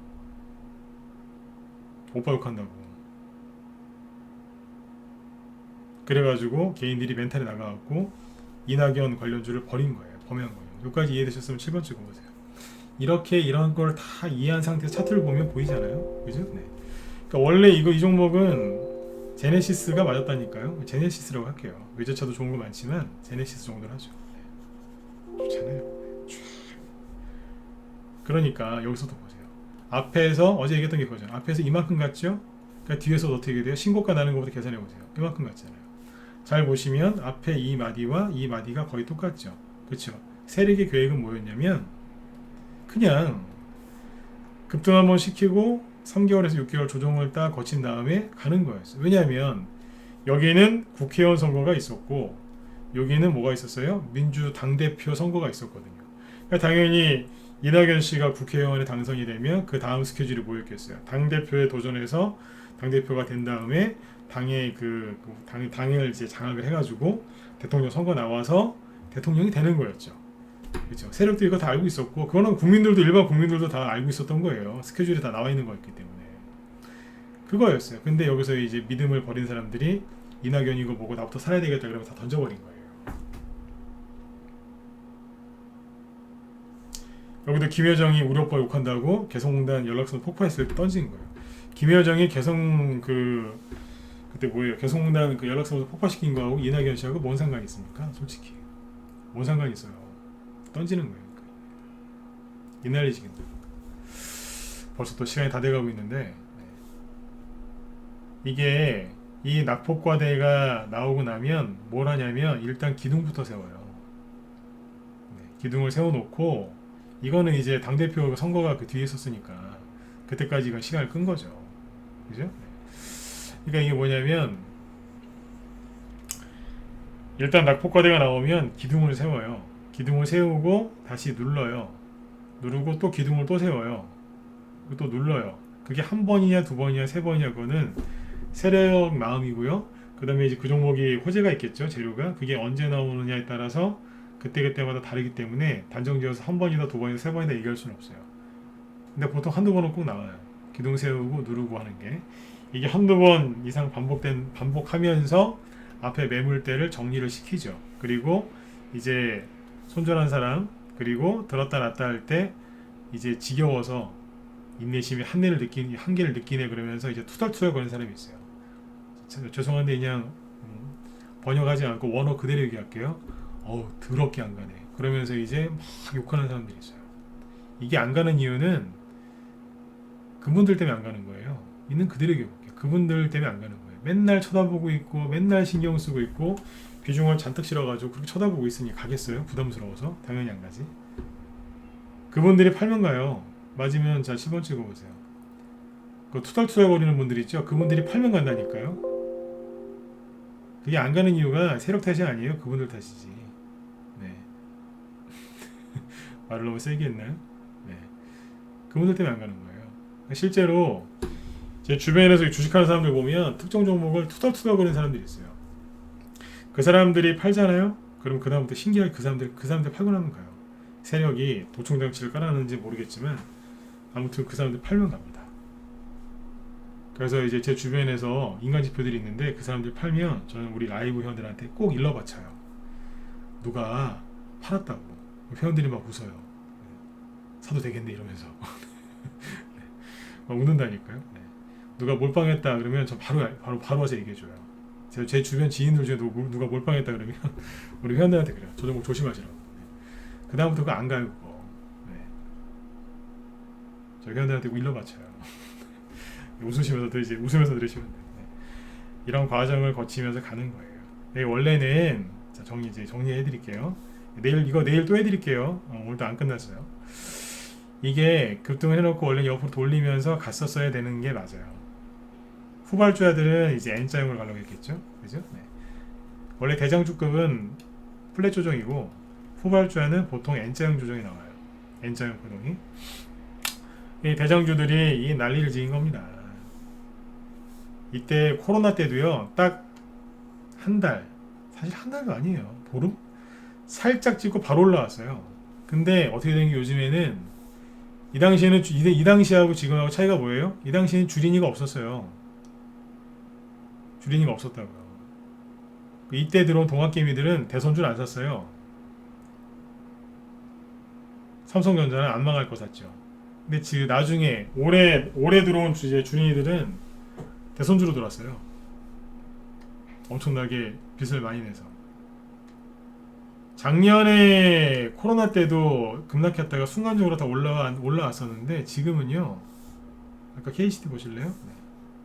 오빠 욕한다고. 그래가지고 개인들이 멘탈이 나가갖고 이낙연 관련주를 버린 거예요. 범한 거예요. 여기까지 이해되셨으면 7번 찍어보세요. 이렇게 이런 걸 다 이해한 상태에서 차트를 보면 보이잖아요. 그죠? 네. 그러니까 원래 이 종목은 제네시스가 맞았다니까요. 제네시스라고 할게요. 외제차도 좋은 거 많지만 제네시스 정도는 하죠. 네. 좋잖아요. 그러니까 여기서도 보세요. 앞에서 어제 얘기했던 게 그거죠. 앞에서 이만큼 갔죠? 그러니까 뒤에서 어떻게 돼요? 신고가 나는 것부터 계산해 보세요. 이만큼 갔잖아요. 잘 보시면 앞에 이 마디와 이 마디가 거의 똑같죠. 그렇죠? 세력의 계획은 뭐였냐면 그냥 급등 한번 시키고 3개월에서 6개월 조정을 딱 거친 다음에 가는 거였어요. 왜냐하면 여기는 국회의원 선거가 있었고 여기는 뭐가 있었어요? 민주당대표 선거가 있었거든요. 그러니까 당연히 이낙연 씨가 국회의원에 당선이 되면 그 다음 스케줄이 뭐였겠어요? 당대표에 도전해서 당대표가 된 다음에 당의 당을 이제 장악을 해가지고 대통령 선거 나와서 대통령이 되는 거였죠. 그렇죠. 세력도 이거 다 알고 있었고 그거는 일반 국민들도 다 알고 있었던 거예요. 스케줄이 다 나와 있는 거였기 때문에 그거였어요. 근데 여기서 이제 믿음을 버린 사람들이 이낙연이 이거 보고 나부터 살아야 되겠다 그러면 다 던져버린 거예요. 여기도 김여정이 우리 오빠 욕한다고 개성공단 연락선 폭파했을 때 던진 거예요. 김여정이 그때 뭐예요? 개성공단 그 연락선을 폭파시킨 거하고 이낙연 씨하고 뭔 상관이 있습니까? 솔직히 뭔 상관이 있어요? 던지는 거예요. 이날리지겠네. 벌써 또 시간이 다 돼가고 있는데 이게 이 낙폭과대가 나오고 나면 뭘 하냐면 일단 기둥부터 세워요. 기둥을 세워놓고 이거는 이제 당대표 선거가 그 뒤에 있었으니까 그때까지 이건 시간을 끈 거죠. 그죠? 그러니까 이게 뭐냐면 일단 낙폭과대가 나오면 기둥을 세워요. 기둥을 세우고 다시 눌러요. 누르고 또 기둥을 또 세워요. 또 눌러요. 그게 한 번이냐 두 번이냐 세 번이냐 그거는 세력 마음이고요. 그 다음에 이제 그 종목이 호재가 있겠죠. 재료가 그게 언제 나오느냐에 따라서 그때그때마다 다르기 때문에 단정지어서 한 번이다 두 번이다 세 번이다 얘기할 수는 없어요. 근데 보통 한두 번은 꼭 나와요. 기둥 세우고 누르고 하는 게 이게 한두 번 이상 반복하면서 앞에 매물대를 정리를 시키죠. 그리고 이제 손절한 사람 그리고 들었다 놨다 할 때 이제 지겨워서 인내심이 한계를 느끼네 그러면서 이제 투덜투덜 거리는 사람이 있어요. 죄송한데 그냥 번역하지 않고 원어 그대로 얘기할게요. 더럽게 안 가네. 그러면서 이제 막 욕하는 사람들이 있어요. 이게 안 가는 이유는 그분들 때문에 안 가는 거예요. 있는 그대로 얘기해볼게요. 그분들 때문에 안 가는 거예요. 맨날 쳐다보고 있고 맨날 신경 쓰고 있고 비중을 잔뜩 실어가지고 그렇게 쳐다보고 있으니 가겠어요? 부담스러워서 당연히 안 가지. 그분들이 팔면 가요. 맞으면 자 10원 찍어보세요. 그 투덜투덜 거리는 분들 있죠? 그분들이 팔면 간다니까요. 그게 안 가는 이유가 세력 탓이 아니에요. 그분들 탓이지. 네. 말을 너무 세게 했나요? 네. 그분들 때문에 안 가는 거예요. 실제로 제 주변에서 주식하는 사람들 보면 특정 종목을 투덜투덜 거리는 사람들이 있어요. 그 사람들이 팔잖아요? 그럼 그 다음부터 신기하게 그 사람들 팔고 나면 가요. 세력이 도청장치를 깔아놨는지 모르겠지만 아무튼 그 사람들 팔면 갑니다. 그래서 이제 제 주변에서 인간 지표들이 있는데 그 사람들 팔면 저는 우리 라이브 회원들한테 꼭 일러바쳐요. 누가 팔았다고. 회원들이 막 웃어요. 사도 되겠네 이러면서 막 웃는다니까요. 네. 누가 몰빵했다 그러면 저 바로 와서 얘기해줘요. 제 주변 지인들 중에 누가 몰빵했다 그러면 우리 회원들한테 그래요. 저 종목 조심하시라고. 네. 그 다음부터 그거 안 가요 그거. 네. 저 회원들한테 일러바쳐요. 웃으면서 들으시면 돼요. 네. 이런 과정을 거치면서 가는 거예요. 네, 원래는 자, 정리해드릴게요. 내일 또 해드릴게요. 오늘도 안 끝났어요. 이게 급등을 해놓고 원래 옆으로 돌리면서 갔었어야 되는 게 맞아요. 후발주자들은 이제 N자형으로 가려고 했겠죠, 그죠? 네. 원래 대장주급은 플랫 조정이고 후발주자는 보통 N자형 조정이 나와요. N자형 포동이. 이 대장주들이 이 난리를 지은 겁니다. 이때 코로나 때도요, 딱 한 달, 사실 한 달도 아니에요. 보름? 살짝 찍고 바로 올라왔어요. 근데 어떻게 된 게 요즘에는 이 당시하고 지금하고 차이가 뭐예요? 이 당시에는 주린이가 없었어요. 주린이가 없었다고요. 이때 들어온 동학개미들은 대선주를 안 샀어요. 삼성전자는 안 망할 거 샀죠. 근데 지금 나중에 올해 들어온 주린이들은 대선주로 들어왔어요. 엄청나게 빚을 많이 내서. 작년에 코로나 때도 급락했다가 순간적으로 다 올라왔었는데 지금은요. 아까 KCT 보실래요? 네.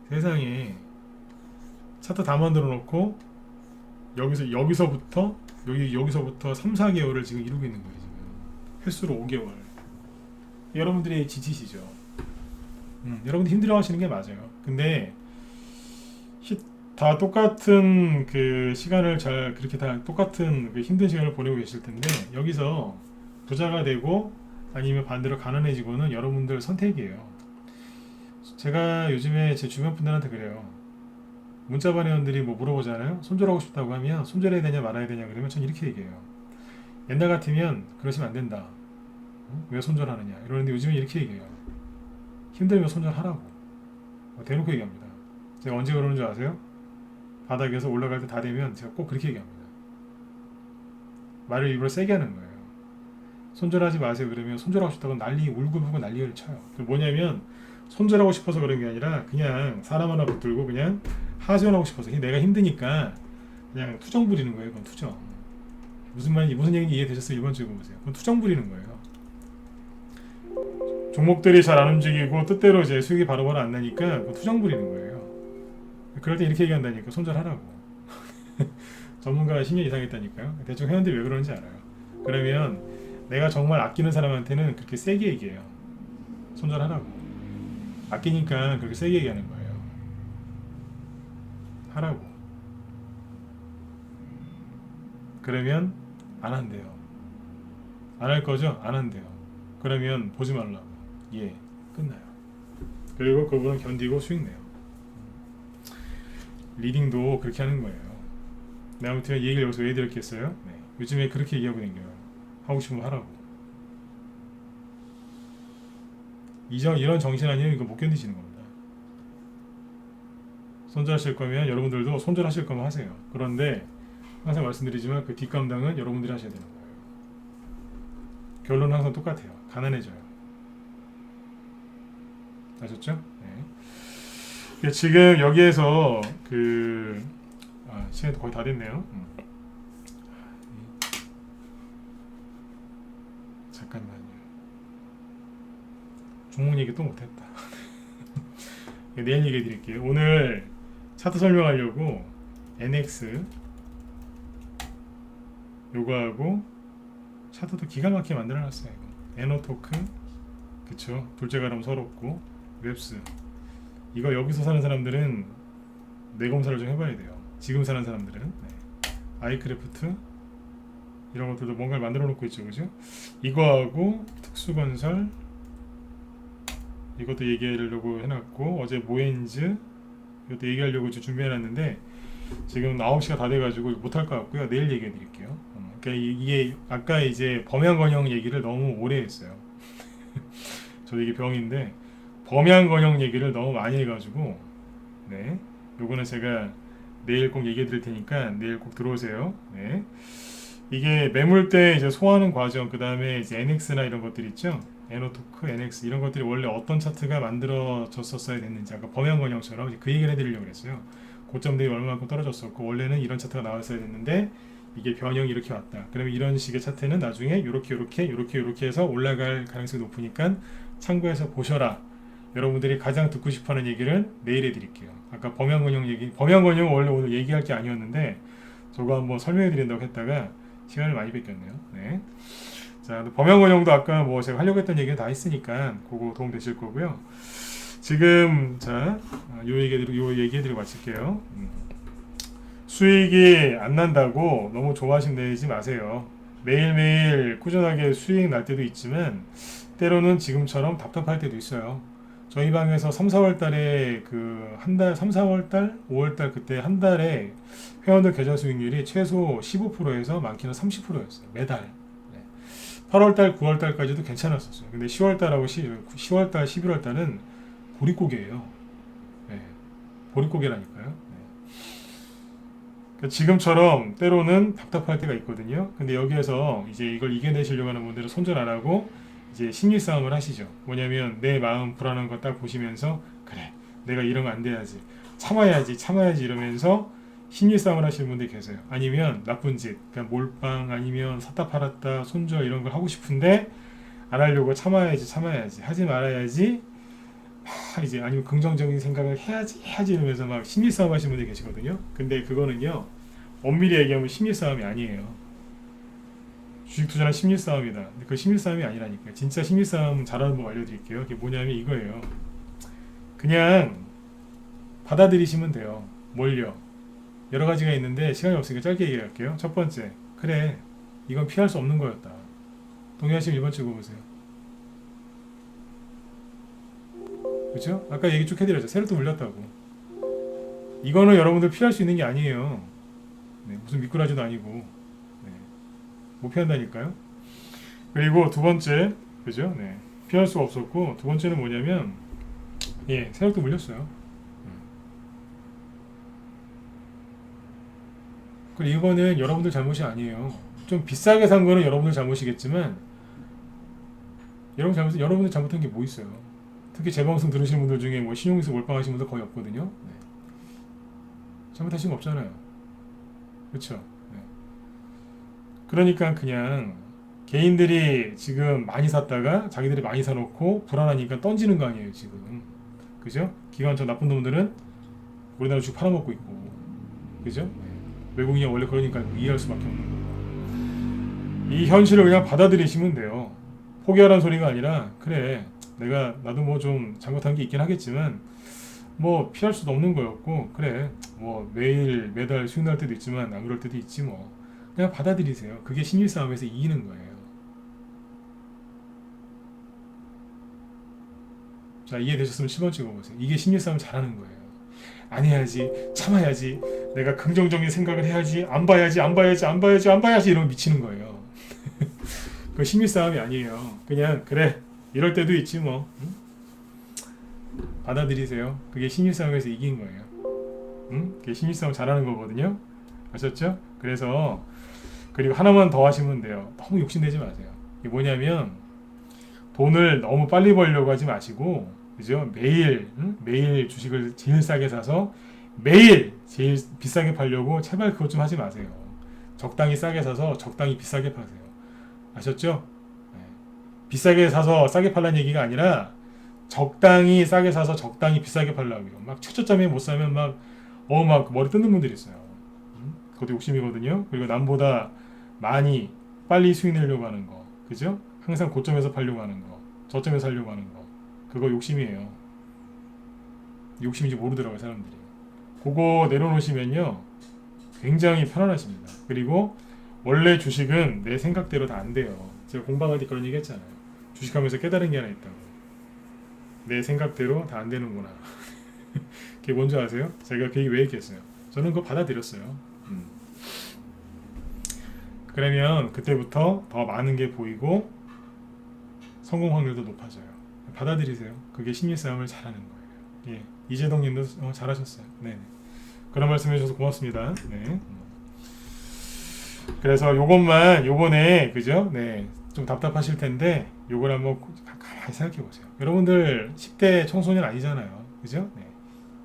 세상에 차트 다 만들어 놓고 여기서부터 3, 4개월을 지금 이루고 있는 거예요. 지금 횟수로 5개월. 여러분들이 지치시죠. 여러분들 힘들어하시는 게 맞아요. 근데 다 똑같은 그 시간을 그렇게 다 똑같은 그 힘든 시간을 보내고 계실 텐데 여기서 부자가 되고 아니면 반대로 가난해지고는 여러분들 선택이에요. 제가 요즘에 제 주변 분들한테 그래요. 문자반 회원들이 뭐 물어보잖아요. 손절하고 싶다고 하면 손절해야 되냐 말아야 되냐 그러면 전 이렇게 얘기해요. 옛날 같으면 그러시면 안 된다. 왜 손절하느냐 이러는데 요즘에 이렇게 얘기해요. 힘들면 손절하라고. 대놓고 얘기합니다. 제가 언제 그러는 줄 아세요? 바닥에서 올라갈 때 다 되면 제가 꼭 그렇게 얘기합니다. 말을 일부러 세게 하는 거예요. 손절하지 마세요 그러면 손절하고 싶다고 울고불고 난리를 쳐요. 뭐냐면 손절하고 싶어서 그런 게 아니라 그냥 사람 하나 붙들고 그냥 하소연하고 싶어서 내가 힘드니까 그냥 투정 부리는 거예요. 그건 투정. 무슨 얘기인지 이해되셨어요? 1번 줄 보세요. 그건 투정 부리는 거예요. 종목들이 잘 안 움직이고 뜻대로 이제 수익이 바로바로 안 나니까 그건 투정 부리는 거예요. 그럴 때 이렇게 얘기한다니까 손절하라고. 전문가가 10년 이상 했다니까요. 대충 회원들이 왜 그러는지 알아요. 그러면 내가 정말 아끼는 사람한테는 그렇게 세게 얘기해요. 손절하라고. 아끼니까 그렇게 세게 얘기하는 거예요. 하라고. 그러면 안 한대요. 안 할 거죠? 안 한대요. 그러면 보지 말라고. 예, 끝나요. 그리고 그분은 견디고 수익 내요. 리딩도 그렇게 하는 거예요. 네, 아무튼 이 얘기를 여기서 왜 드렸겠어요? 네, 요즘에 그렇게 얘기하고 다녀요. 하고 싶으면 하라고. 이런 정신 아니면 이거 못 견디시는 겁니다. 손절하실 거면 여러분들도 손절하실 거면 하세요. 그런데 항상 말씀드리지만 그 뒷감당은 여러분들이 하셔야 되는 거예요. 결론은 항상 똑같아요. 가난해져요. 아셨죠? 네. 지금 여기에서 시간이 거의 다 됐네요. 잠깐만요. 종목 얘기 또 못했다. 내일 얘기해 드릴게요. 오늘 차트 설명하려고 NX 요거하고 차트도 기가 막히게 만들어놨어요. 에너토크 그쵸? 둘째 가름 서럽고 웹스 이거 여기서 사는 사람들은 뇌검사를 좀 해봐야 돼요. 지금 사는 사람들은 아이크래프트 이런 것들도 뭔가를 만들어 놓고 있죠, 그죠? 이거하고 특수건설 이것도 얘기하려고 해놨고 어제 모엔즈 이것도 얘기하려고 준비해놨는데 지금 9시가 다 돼가지고 못할 것 같고요. 내일 얘기해드릴게요. 그러니까 이게 아까 이제 범양건영 얘기를 너무 오래 했어요. 저도 이게 병인데 범양건영 얘기를 너무 많이 해가지고 네, 요거는 제가 내일 꼭 얘기해드릴 테니까 내일 꼭 들어오세요. 네. 이게 매물대 이제 소화하는 과정, 그 다음에 이제 NX나 이런 것들 있죠. 에너토크, NX 이런 것들이 원래 어떤 차트가 만들어졌었어야 됐는지 아까 범양건영처럼 그 얘기를 해드리려고 그랬어요. 고점 대비 얼마만큼 떨어졌었고 원래는 이런 차트가 나왔어야 됐는데 이게 변형이 이렇게 왔다. 그러면 이런 식의 차트는 나중에 요렇게 해서 올라갈 가능성이 높으니까 참고해서 보셔라. 여러분들이 가장 듣고 싶어하는 얘기를 내일 해드릴게요. 아까 범양건영 얘기, 범양건영 원래 오늘 얘기할 게 아니었는데 저거 한번 설명해 드린다고 했다가 시간을 많이 뺏겼네요. 네. 자, 범양건영도 아까 뭐 제가 하려고 했던 얘기는 다 했으니까 그거 도움 되실 거고요. 지금 요 얘기해드리고 마칠게요. 수익이 안 난다고 너무 조바심 내지 마세요. 매일매일 꾸준하게 수익 날 때도 있지만 때로는 지금처럼 답답할 때도 있어요. 저희 방에서 3, 4월 달에 3, 4월 달, 5월 달 그때 한 달에 회원들 계좌 수익률이 최소 15%에서 많게는 30%였어요. 매달. 8월 달, 9월 달까지도 괜찮았었어요. 근데 10월 달하고 10월 달, 11월 달은 보릿고개예요. 네. 보릿고개라니까요. 네. 그러니까 지금처럼 때로는 답답할 때가 있거든요. 근데 여기에서 이제 이걸 이겨내시려고 하는 분들은 손절 안 하고 이제 심리 싸움을 하시죠. 뭐냐면 내 마음 불안한 거 딱 보시면서 그래 내가 이러면 안 돼야지 참아야지 이러면서 심리 싸움을 하시는 분들이 계세요. 아니면 나쁜 짓, 그러니까 몰빵 아니면 샀다 팔았다 손절 이런 걸 하고 싶은데 안 하려고 참아야지 하지 말아야지 이제 아니면 긍정적인 생각을 해야지 이러면서 막 심리 싸움 하시는 분들이 계시거든요. 근데 그거는요 엄밀히 얘기하면 심리 싸움이 아니에요. 주식 투자는 심리 싸움이다. 근데 그 심리 싸움이 아니라니까. 진짜 심리 싸움 잘하는 법 알려드릴게요. 그게 뭐냐면 이거예요. 그냥 받아들이시면 돼요. 뭘요? 여러 가지가 있는데 시간이 없으니까 짧게 얘기할게요. 첫 번째, 그래 이건 피할 수 없는 거였다. 동의하시면 1번 찍어보세요. 그렇죠? 아까 얘기 쭉 해드렸죠. 세력도 물렸다고. 이거는 여러분들 피할 수 있는 게 아니에요. 네, 무슨 미꾸라지도 아니고 네, 못 피한다니까요. 그리고 두 번째, 그죠? 네, 피할 수가 없었고 두 번째는 뭐냐면 세력도 물렸어요. 그리고 이거는 여러분들 잘못이 아니에요. 좀 비싸게 산 거는 여러분들 잘못이겠지만 여러분들 잘못한 게 뭐 있어요? 특히 제 방송 들으시는 분들 중에 뭐 신용에서 몰빵하시는 분들 거의 없거든요. 네. 잘못하신 거 없잖아요. 그렇죠? 네. 그러니까 그냥 개인들이 지금 많이 샀다가 자기들이 많이 사놓고 불안하니까 던지는 거 아니에요 지금. 그죠? 기관차 나쁜 놈들은 우리나라 주식 팔아먹고 있고, 그죠? 네. 외국인이 원래 그러니까 이해할 수밖에 없는 거고. 이 현실을 그냥 받아들이시면 돼요. 포기하라는 소리가 아니라 그래 나도 뭐 좀 잘못한 게 있긴 하겠지만 뭐 피할 수도 없는 거였고 그래 뭐 매달 수익 날 때도 있지만 안 그럴 때도 있지 뭐 그냥 받아들이세요. 그게 심리 싸움에서 이기는 거예요. 자, 이해되셨으면 10번 찍어보세요. 이게 심리 싸움 잘하는 거예요. 안 해야지, 참아야지, 내가 긍정적인 생각을 해야지, 안 봐야지 이러면 미치는 거예요. 그 심리 싸움이 아니에요. 그냥 그래 이럴 때도 있지 뭐. 응? 받아들이세요. 그게 신입사원에서 이긴 거예요. 응? 그게 신입사원 잘하는 거거든요. 아셨죠? 그래서 그리고 하나만 더 하시면 돼요. 너무 욕심내지 마세요. 이게 뭐냐면 돈을 너무 빨리 벌려고 하지 마시고, 그죠? 매일 매일 주식을 제일 싸게 사서 매일 제일 비싸게 팔려고 제발 그것 좀 하지 마세요. 적당히 싸게 사서 적당히 비싸게 파세요. 아셨죠? 네. 비싸게 사서 싸게 팔라는 얘기가 아니라 적당히 싸게 사서 적당히 비싸게 팔라고요. 막 최저점에 못 사면 막 머리 뜯는 분들이 있어요. 그것도 욕심이거든요. 그리고 남보다 많이 빨리 수익 내려고 하는 거, 그죠? 항상 고점에서 팔려고 하는 거, 저점에서 살려고 하는 거, 그거 욕심이에요. 욕심인지 모르더라고요, 사람들이. 그거 내려놓으시면요 굉장히 편안하십니다. 그리고 원래 주식은 내 생각대로 다 안 돼요. 제가 공방할 때 그런 얘기 했잖아요. 주식하면서 깨달은 게 하나 있다고. 내 생각대로 다 안 되는구나. 그게 뭔지 아세요? 제가 그 얘기 왜 얘기했어요? 저는 그거 받아들였어요. 그러면 그때부터 더 많은 게 보이고 성공 확률도 높아져요. 받아들이세요. 그게 심리싸움을 잘하는 거예요. 예, 이재동님도 잘하셨어요. 네, 그런 말씀 해주셔서 고맙습니다. 네. 그래서 요것만 요번에 그죠? 네, 좀 답답하실 텐데 요걸 한번 가만히 생각해 보세요. 여러분들 10대 청소년 아니잖아요, 그죠? 네.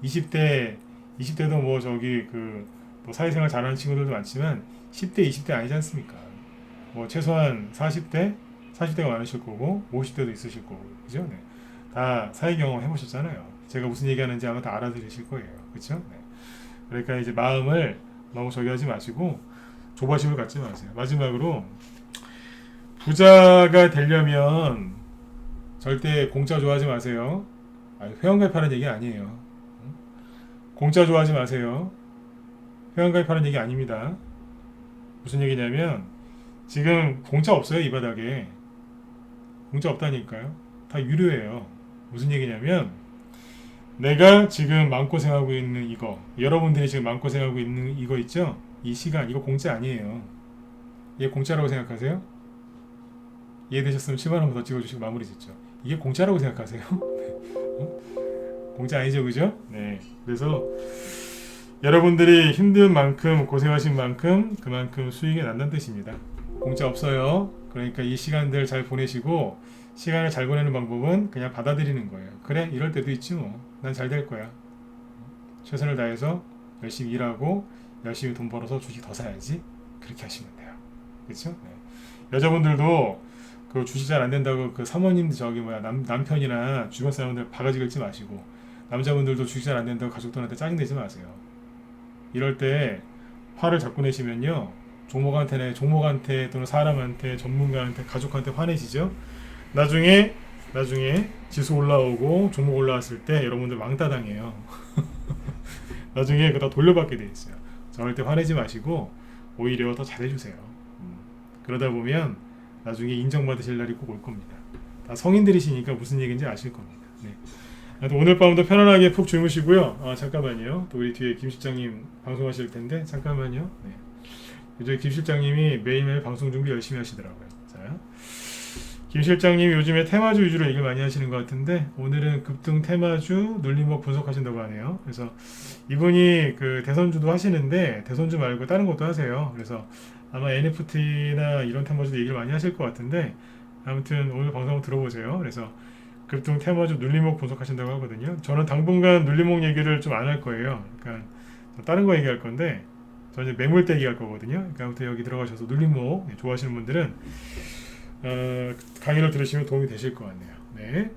20대도 뭐 저기 뭐 사회생활 잘하는 친구들도 많지만 10대, 20대 아니지 않습니까? 뭐 최소한 40대가 많으실 거고 50대도 있으실 거고, 그죠? 네. 다 사회 경험 해보셨잖아요. 제가 무슨 얘기하는지 아마 다 알아들으실 거예요, 그렇죠? 네. 그러니까 이제 마음을 너무 저기 하지 마시고 조바심을 갖지 마세요. 마지막으로 부자가 되려면 절대 공짜 좋아하지 마세요. 회원가입하는 얘기 아니에요. 공짜 좋아하지 마세요. 회원가입하는 얘기 아닙니다. 무슨 얘기냐면 지금 공짜 없어요, 이 바닥에. 공짜 없다니까요. 다 유료예요. 무슨 얘기냐면 내가 지금 마음고생하고 있는 이거, 여러분들이 지금 마음고생하고 있는 이거 있죠? 이 시간, 이거 공짜 아니에요. 이게 공짜라고 생각하세요? 이해되셨으면 10만원 더 찍어주시고 마무리 짓죠. 이게 공짜라고 생각하세요? 공짜 아니죠, 그죠? 네. 그래서 여러분들이 힘든 만큼 고생하신 만큼 그만큼 수익이 난다는 뜻입니다. 공짜 없어요. 그러니까 이 시간들 잘 보내시고 시간을 잘 보내는 방법은 그냥 받아들이는 거예요. 그래, 이럴 때도 있지 뭐. 난 잘 될 거야. 최선을 다해서 열심히 일하고 열심히 돈 벌어서 주식 더 사야지. 그렇게 하시면 돼요. 그렇죠? 네. 여자분들도 그 주식 잘 안 된다고 그 사모님들 남편이나 주변 사람들 바가지 긁지 마시고, 남자분들도 주식 잘 안 된다고 가족들한테 짜증내지 마세요. 이럴 때 화를 자꾸 내시면요 종목한테 또는 사람한테, 전문가한테, 가족한테 화내시죠. 나중에 지수 올라오고 종목 올라왔을 때 여러분들 왕따 당해요. 나중에 그거 다 돌려받게 돼 있어요. 절대 화내지 마시고 오히려 더 잘해주세요. 그러다 보면 나중에 인정받으실 날이 꼭 올 겁니다. 다 성인들이시니까 무슨 얘기인지 아실 겁니다. 네. 오늘 밤도 편안하게 푹 주무시고요. 잠깐만요. 또 우리 뒤에 김 실장님 방송하실 텐데 잠깐만요. 네. 요즘 김 실장님이 매일매일 방송 준비 열심히 하시더라고요. 자, 김 실장님이 요즘에 테마주 위주로 얘기를 많이 하시는 것 같은데 오늘은 급등 테마주 눌림목 분석하신다고 하네요. 그래서 이분이 그 대선주도 하시는데 대선주 말고 다른 것도 하세요. 그래서 아마 NFT나 이런 테마주도 얘기를 많이 하실 것 같은데 아무튼 오늘 방송 한번 들어보세요. 그래서 급등 테마주 눌림목 분석하신다고 하거든요. 저는 당분간 눌림목 얘기를 좀 안 할 거예요. 그러니까 다른 거 얘기할 건데 저는 이제 매물대 얘기할 거거든요. 그러니까 아무튼 여기 들어가셔서 눌림목 좋아하시는 분들은 강의를 들으시면 도움이 되실 것 같네요. 네.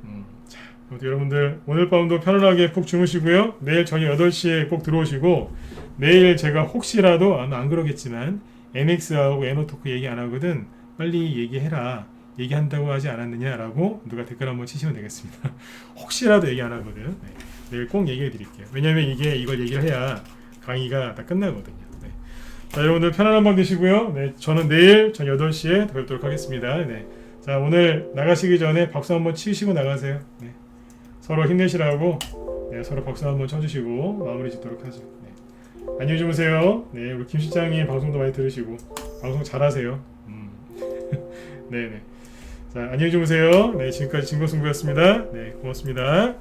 자, 아무튼 여러분들 오늘 밤도 편안하게 푹 주무시고요. 내일 저녁 8시에 꼭 들어오시고 내일 제가 혹시라도 아마 안 그러겠지만 NX하고 에너토크 얘기 안 하거든. 빨리 얘기해라. 얘기한다고 하지 않았느냐라고 누가 댓글 한번 치시면 되겠습니다. 혹시라도 얘기 안 하거든. 네. 내일 꼭 얘기해 드릴게요. 왜냐면 이걸 얘기를 해야 강의가 다 끝나거든요. 네. 자, 여러분들 편안한 밤 되시고요. 네, 저는 내일 저녁 8시에 뵙도록 하겠습니다. 네. 자, 오늘 나가시기 전에 박수 한번 치시고 나가세요. 네. 서로 힘내시라고 네, 서로 박수 한번 쳐주시고 마무리 짓도록 하죠. 네. 안녕히 주무세요. 네, 우리 김 실장님 방송도 많이 들으시고 방송 잘하세요. 네네. 자, 안녕히 주무세요. 네, 지금까지 진거승부였습니다. 네, 고맙습니다.